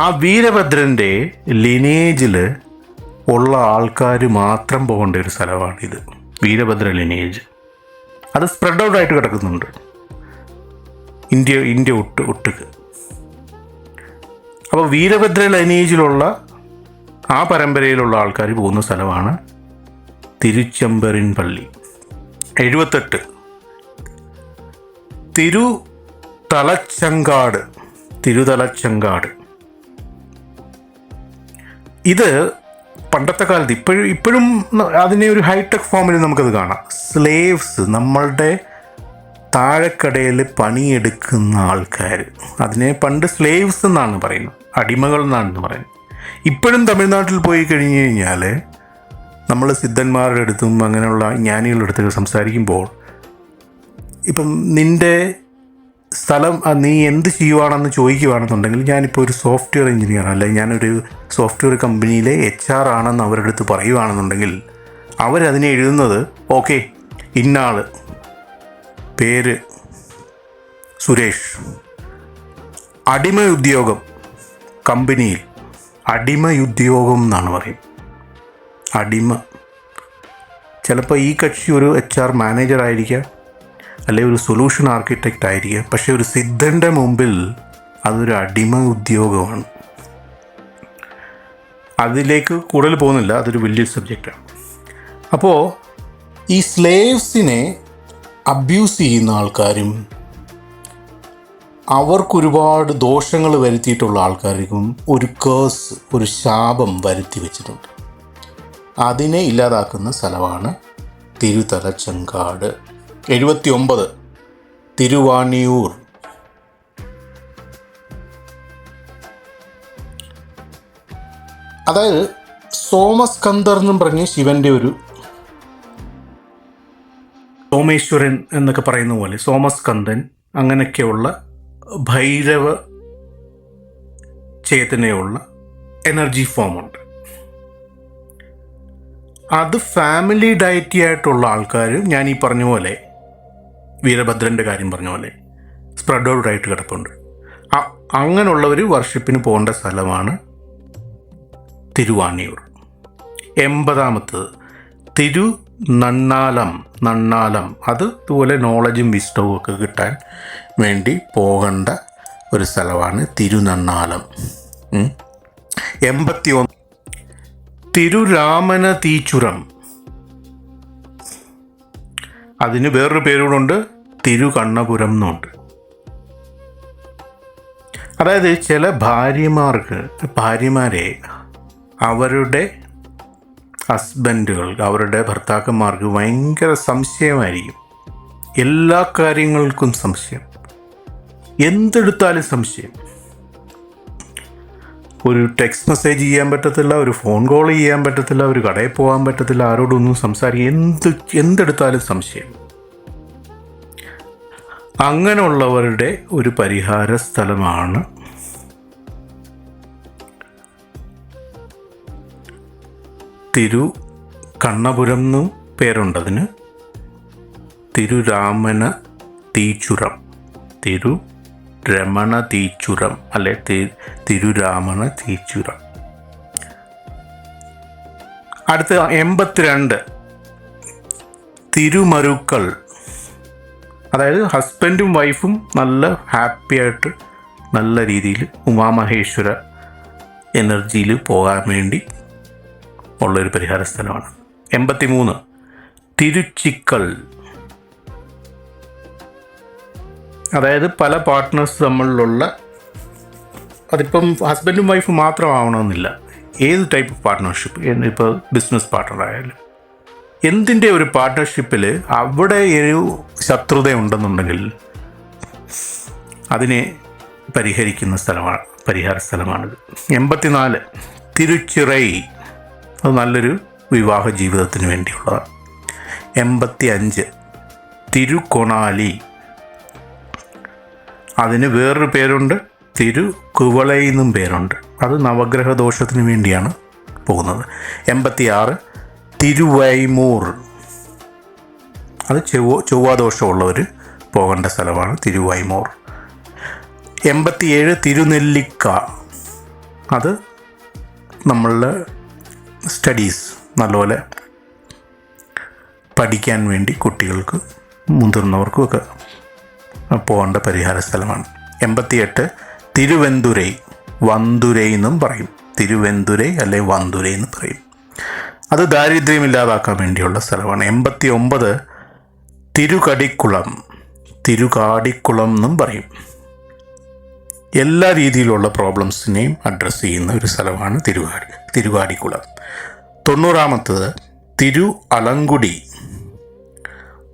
ആ വീരഭദ്രൻ്റെ ലിനേജിൽ ഉള്ള ആൾക്കാർ മാത്രം പോകേണ്ട ഒരു സ്ഥലമാണിത്. വീരഭദ്ര ലിനേജ് അത് സ്പ്രെഡ് ഔട്ട് ആയിട്ട് കിടക്കുന്നുണ്ട് ഇന്ത്യ ഒട്ടുക്ക്. അപ്പോൾ വീരഭദ്ര ലൈനേജിലുള്ള ആ പരമ്പരയിലുള്ള ആൾക്കാർ പോകുന്ന സ്ഥലമാണ് തിരുച്ചെമ്പരിൻപള്ളി. 78 തിരുതലച്ചങ്കാട്. ഇത് പണ്ടത്തെ കാലത്ത് ഇപ്പോഴും അതിനെ ഒരു ഹൈടെക് ഫോമിൽ നമുക്കത് കാണാം. സ്ലേവ്സ്, നമ്മളുടെ താഴെക്കടയിൽ പണിയെടുക്കുന്ന ആൾക്കാർ, അതിനെ പണ്ട് സ്ലേവ്സ് എന്നാണ് പറയുന്നത്, അടിമകൾ എന്നാണ് പറയുന്നത്. ഇപ്പോഴും തമിഴ്നാട്ടിൽ പോയി കഴിഞ്ഞ് കഴിഞ്ഞാൽ നമ്മൾ സിദ്ധന്മാരുടെ അടുത്തും അങ്ങനെയുള്ള ജ്ഞാനികളുടെ അടുത്തൊക്കെ സംസാരിക്കുമ്പോൾ, ഇപ്പം നിൻ്റെ സ്ഥലം നീ എന്ത് ചെയ്യുവാണെന്ന് ചോദിക്കുകയാണെന്നുണ്ടെങ്കിൽ, ഞാനിപ്പോൾ ഒരു സോഫ്റ്റ്വെയർ എഞ്ചിനീയർ അല്ലെങ്കിൽ ഞാനൊരു സോഫ്റ്റ്വെയർ കമ്പനിയിലെ HR ആണെന്ന് അവരുടെ അടുത്ത് പറയുകയാണെന്നുണ്ടെങ്കിൽ അവരതിനെ എഴുതുന്നത് ഓക്കെ ഇന്നാൾ, പേര് സുരേഷ്, അടിമയുദ്യോഗം കമ്പനിയിൽ, അടിമയുദ്യോഗം എന്നാണ് പറയും. അടിമ. ചിലപ്പോൾ ഈ കക്ഷി ഒരു HR മാനേജർ ആയിരിക്കാം, അല്ലെങ്കിൽ ഒരു സൊല്യൂഷൻ ആർക്കിടെക്റ്റ് ആയിരിക്കാം. പക്ഷേ ഒരു സിദ്ധൻ്റെ മുമ്പിൽ അതൊരു അടിമ ഉദ്യോഗമാണ്. അതിലേക്ക് കൂടുതൽ പോകുന്നില്ല, അതൊരു വലിയ സബ്ജക്റ്റാണ്. അപ്പോൾ ഈ സ്ലേവ്സിനെ അബ്യൂസ് ചെയ്യുന്ന ആൾക്കാരും അവർക്കൊരുപാട് ദോഷങ്ങൾ വരുത്തിയിട്ടുള്ള ആൾക്കാർക്കും ഒരു കേഴ്സ്, ഒരു ശാപം വരുത്തി വെച്ചിട്ടുണ്ട്. അതിനെ ഇല്ലാതാക്കുന്ന സ്ഥലമാണ് തിരുതലച്ചങ്കാട്. 79 തിരുവാണിയൂർ. അതായത് സോമസ്കന്ദർ എന്നും പറഞ്ഞ് ശിവൻ്റെ ഒരു, സോമേശ്വരൻ എന്നൊക്കെ പറയുന്ന പോലെ സോമസ്കന്ദൻ, അങ്ങനെയൊക്കെയുള്ള ഭൈരവ ചേതനയുള്ള എനർജി ഫോമുണ്ട്. അത് ഫാമിലി ഡയറ്റി ആയിട്ടുള്ള ആൾക്കാർ, ഞാൻ ഈ പറഞ്ഞ പോലെ വീരഭദ്രൻ്റെ കാര്യം പറഞ്ഞ പോലെ സ്പ്രെഡ് ഔട്ട് ആയിട്ട് കിടപ്പുണ്ട്. അങ്ങനെയുള്ളവർ വർഷിപ്പിന് പോകേണ്ട സ്ഥലമാണ് തിരുവാണിയൂർ. 80 നണ്ണാലം. അത് ഇതുപോലെ നോളജും വിസ്ഡവും ഒക്കെ കിട്ടാൻ വേണ്ടി പോകേണ്ട ഒരു സ്ഥലമാണ് തിരുനണ്ണാലം. 81 തിരുരാമന തീച്ചുരം. അതിന് വേറൊരു പേരുകളുണ്ട്, തിരുകണ്ണപുരം എന്നുണ്ട്. അതായത് ചില ഭാര്യമാരെ അവരുടെ ഹസ്ബൻഡുകൾ, അവരുടെ ഭർത്താക്കന്മാർക്ക് ഭയങ്കര സംശയമായിരിക്കും. എല്ലാ കാര്യങ്ങൾക്കും സംശയം, എന്തെടുത്താലും സംശയം. ഒരു ടെക്സ്റ്റ് മെസ്സേജ് ചെയ്യാൻ പറ്റത്തില്ല, ഒരു ഫോൺ കോൾ ചെയ്യാൻ പറ്റത്തില്ല, ഒരു കടയിൽ പോകാൻ പറ്റത്തില്ല, ആരോടൊന്നും സംസാരിക്കുക, എന്തെടുത്താലും സംശയം. അങ്ങനെയുള്ളവരുടെ ഒരു പരിഹാര സ്ഥലമാണ് തിരുകണ്ണപുരം എന്നും പേരുണ്ടതിന്. തിരുരാമന തീച്ചുരം, തിരുരമണ തീച്ചുരം അല്ലെ തിരുരാമണ തീച്ചുരം. അടുത്ത 82 തിരുമരുക്കൾ. അതായത് ഹസ്ബൻഡും വൈഫും നല്ല ഹാപ്പി ആയിട്ട് നല്ല രീതിയിൽ ഉമാമഹേശ്വര എനർജിയിൽ പോകാൻ വേണ്ടി ഉള്ളൊരു പരിഹാര സ്ഥലമാണ്. 83 തിരുച്ചിക്കൽ. അതായത് പല പാർട്ട്നേഴ്സ് തമ്മിലുള്ള, അതിപ്പം ഹസ്ബൻഡും വൈഫും മാത്രമാവണമെന്നില്ല, ഏത് ടൈപ്പ് ഓഫ് പാർട്ട്ണർഷിപ്പ്, ഇപ്പോൾ ബിസിനസ് പാർട്ട്ണർ ആയാലും എന്തിൻ്റെ ഒരു പാർട്ട്ണർഷിപ്പിൽ അവിടെ ഒരു ശത്രുത ഉണ്ടെന്നുണ്ടെങ്കിൽ അതിനെ പരിഹരിക്കുന്ന സ്ഥലമാണ്, പരിഹാര സ്ഥലമാണിത്. 84 തിരുച്ചിറൈ. അത് നല്ലൊരു വിവാഹ ജീവിതത്തിന് വേണ്ടിയുള്ളതാണ്. 85 തിരുകൊണാലി. അതിന് വേറൊരു പേരുണ്ട്, തിരുക്കുവളൈ എന്നും പേരുണ്ട്. അത് നവഗ്രഹ ദോഷത്തിന് വേണ്ടിയാണ് പോകുന്നത്. 86 തിരുവൈമൂർ, അത് ചൊവ്വാദോഷമുള്ളവർ പോകേണ്ട സ്ഥലമാണ് തിരുവൈമൂർ. 87 തിരുനെല്ലിക്ക, അത് നമ്മളുടെ സ്റ്റഡീസ് നല്ലപോലെ പഠിക്കാൻ വേണ്ടി കുട്ടികൾക്ക് മുതിർന്നവർക്കും ഒക്കെ പോകേണ്ട പരിഹാര സ്ഥലമാണ്. 88 തിരുവെന്തുരൈ, വന്തുരൈ എന്നും പറയും. തിരുവെന്തുരൈ അല്ലെ വന്തുരൈ എന്ന് പറയും. അത് ദാരിദ്ര്യമില്ലാതാക്കാൻ വേണ്ടിയുള്ള സ്ഥലമാണ്. 89 തിരുകടിക്കുളം, തിരുകാടിക്കുളം എന്നും പറയും. എല്ലാ രീതിയിലുള്ള പ്രോബ്ലംസിനെയും അഡ്രസ്സ് ചെയ്യുന്ന ഒരു സ്ഥലമാണ് തിരുകാടിക്കുളം. 90 തിരു അലങ്കുടി,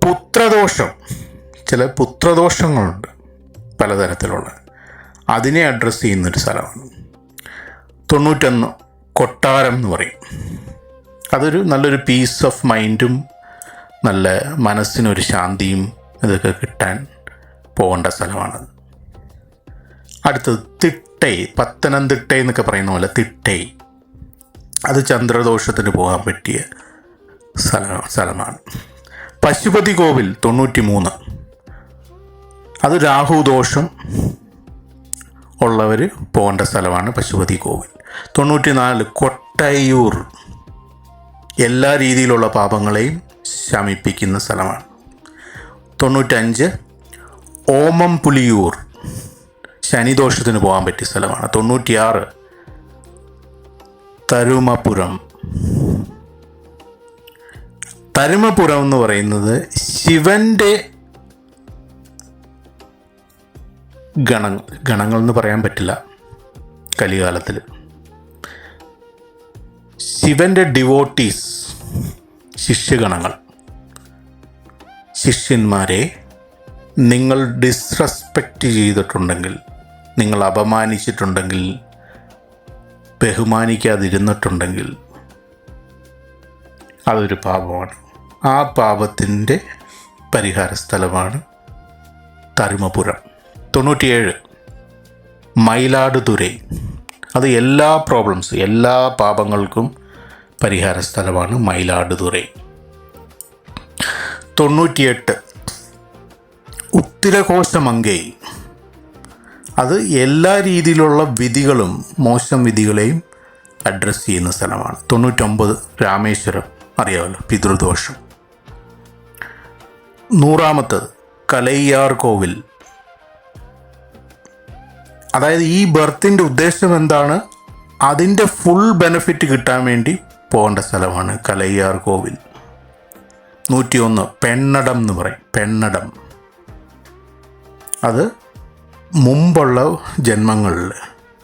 പുത്രദോഷം, ചില പുത്രദോഷങ്ങളുണ്ട് പലതരത്തിലുള്ള, അതിനെ അഡ്രസ്സ് ചെയ്യുന്നൊരു സ്ഥലമാണ്. 91 കൊട്ടാരം എന്ന് പറയും. അതൊരു നല്ലൊരു പീസ് ഓഫ് മൈൻഡും നല്ല മനസ്സിനൊരു ശാന്തിയും ഇതൊക്കെ കിട്ടാൻ പോകേണ്ട സ്ഥലമാണത്. അടുത്തത് തിട്ടൈ, പത്തനംതിട്ട എന്നൊക്കെ പറയുന്ന പോലെ തിട്ടൈ, അത് ചന്ദ്രദോഷത്തിന് പോകാൻ പറ്റിയ സ്ഥലമാണ്. പശുപതി കോവിൽ 93, അത് രാഹുദോഷം ഉള്ളവർ പോകേണ്ട സ്ഥലമാണ് പശുപതി കോവിൽ. 94 കൊട്ടയൂർ, എല്ലാ രീതിയിലുള്ള പാപങ്ങളെയും ശമിപ്പിക്കുന്ന സ്ഥലമാണ്. 95 ഓമം പുലിയൂർ, ശനിദോഷത്തിന് പോകാൻ പറ്റിയ സ്ഥലമാണ്. 96 തരുമപുരം. തരുമപുരം എന്ന് പറയുന്നത് ശിവൻ്റെ ഗണങ്ങൾ എന്ന് പറയാൻ പറ്റില്ല. കലികാലത്തിൽ ശിവൻ്റെ ഡിവോട്ടീസ്, ശിഷ്യഗണങ്ങൾ, ശിഷ്യന്മാരെ നിങ്ങൾ ഡിസ്റെസ്പെക്റ്റ് ചെയ്തിട്ടുണ്ടെങ്കിൽ, നിങ്ങൾ അപമാനിച്ചിട്ടുണ്ടെങ്കിൽ, ബഹുമാനിക്കാതിരുന്നിട്ടുണ്ടെങ്കിൽ അതൊരു പാപമാണ്. ആ പാപത്തിൻ്റെ പരിഹാര സ്ഥലമാണ് തരുമപുരം. 97 മയിലാടുതുറൈ, അത് എല്ലാ പ്രോബ്ലംസ്, എല്ലാ പാപങ്ങൾക്കും പരിഹാര സ്ഥലമാണ് മയിലാടുതുറൈ. 98 ഉത്തിരകോശമങ്കൈ, അത് എല്ലാ രീതിയിലുള്ള വിധികളും മോശം വിധികളെയും അഡ്രസ്സ് ചെയ്യുന്ന സ്ഥലമാണ്. 99 രാമേശ്വരം, അറിയാമല്ലോ, പിതൃദോഷം. 100 കലയ്യാർ കോവിൽ, അതായത് ഈ ബർത്തിൻ്റെ ഉദ്ദേശം എന്താണ്, അതിൻ്റെ ഫുൾ ബെനിഫിറ്റ് കിട്ടാൻ വേണ്ടി പോകേണ്ട സ്ഥലമാണ് കലയ്യാർ കോവിൽ. 101 പെണ്ണടം എന്ന് പറയും. പെണ്ണടം, അത് മുമ്പുള്ള ജന്മങ്ങളിൽ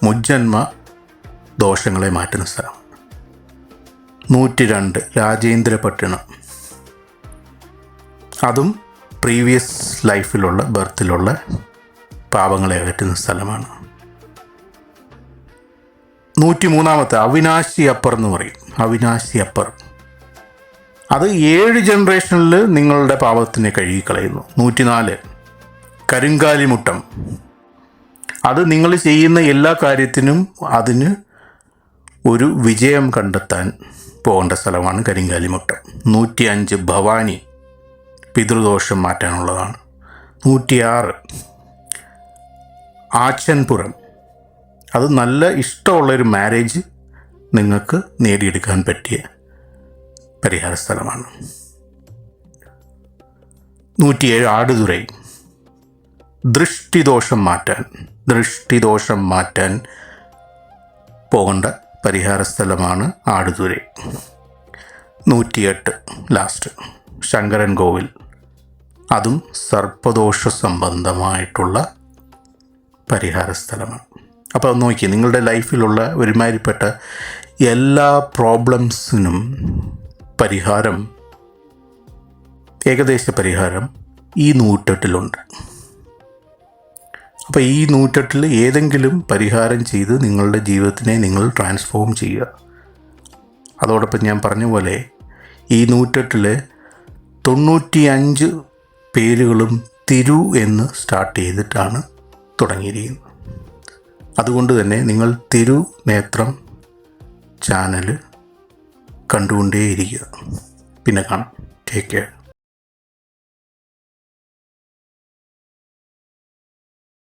മുജ്ജന്മ ദോഷങ്ങളെ മാറ്റുന്ന സ്ഥലം. 102 രാജേന്ദ്രപട്ടണം, അതും പ്രീവിയസ് ലൈഫിലുള്ള ബർത്തിലുള്ള പാപങ്ങളെ അകറ്റുന്ന സ്ഥലമാണ്. 103 അവിനാശി അപ്പർ എന്ന് പറയും. അവിനാശി അപ്പർ, അത് 7 ജനറേഷനിൽ നിങ്ങളുടെ പാപത്തിനെ കഴുകിക്കളയുന്നു. 104 കരിങ്കാലിമുട്ടം, അത് നിങ്ങൾ ചെയ്യുന്ന എല്ലാ കാര്യത്തിനും അതിന് ഒരു വിജയം കണ്ടെത്താൻ പോകേണ്ട സ്ഥലമാണ് കരിങ്കാലിമുട്ടം. 105 ഭവാനി, പിതൃദോഷം മാറ്റാനുള്ളതാണ്. 106 ആച്ചൻപുരം, അത് നല്ല ഇഷ്ടമുള്ളൊരു മാരേജ് നിങ്ങൾക്ക് നേടിയെടുക്കാൻ പറ്റിയ പരിഹാര സ്ഥലമാണ്. 107 ആടുതുറൈ, ദൃഷ്ടിദോഷം മാറ്റാൻ പോകേണ്ട പരിഹാര സ്ഥലമാണ് ആടുതുറൈ. 108 ലാസ്റ്റ് ശങ്കരൻ കോവിൽ, അതും സർപ്പദോഷ സംബന്ധമായിട്ടുള്ള പരിഹാര സ്ഥലമാണ്. അപ്പോൾ നോക്കി, നിങ്ങളുടെ ലൈഫിലുള്ള ഒരുമാതിരിപ്പെട്ട എല്ലാ പ്രോബ്ലംസിനും പരിഹാരം, ഏകദേശ പരിഹാരം ഈ 108 അപ്പോൾ ഈ 108 ഏതെങ്കിലും പരിഹാരം ചെയ്ത് നിങ്ങളുടെ ജീവിതത്തിനെ നിങ്ങൾ ട്രാൻസ്ഫോം ചെയ്യുക. അതോടൊപ്പം ഞാൻ പറഞ്ഞ പോലെ ഈ 108 95 പേരുകളും തിരു എന്ന് സ്റ്റാർട്ട് ചെയ്തിട്ടാണ് തുടങ്ങിയിരിക്കുന്നു. അതുകൊണ്ട് തന്നെ നിങ്ങൾ തിരുനേത്രം ചാനൽ കണ്ടുകൊണ്ടേയിരിക്കുക. പിന്നെ കാണാം. Take care.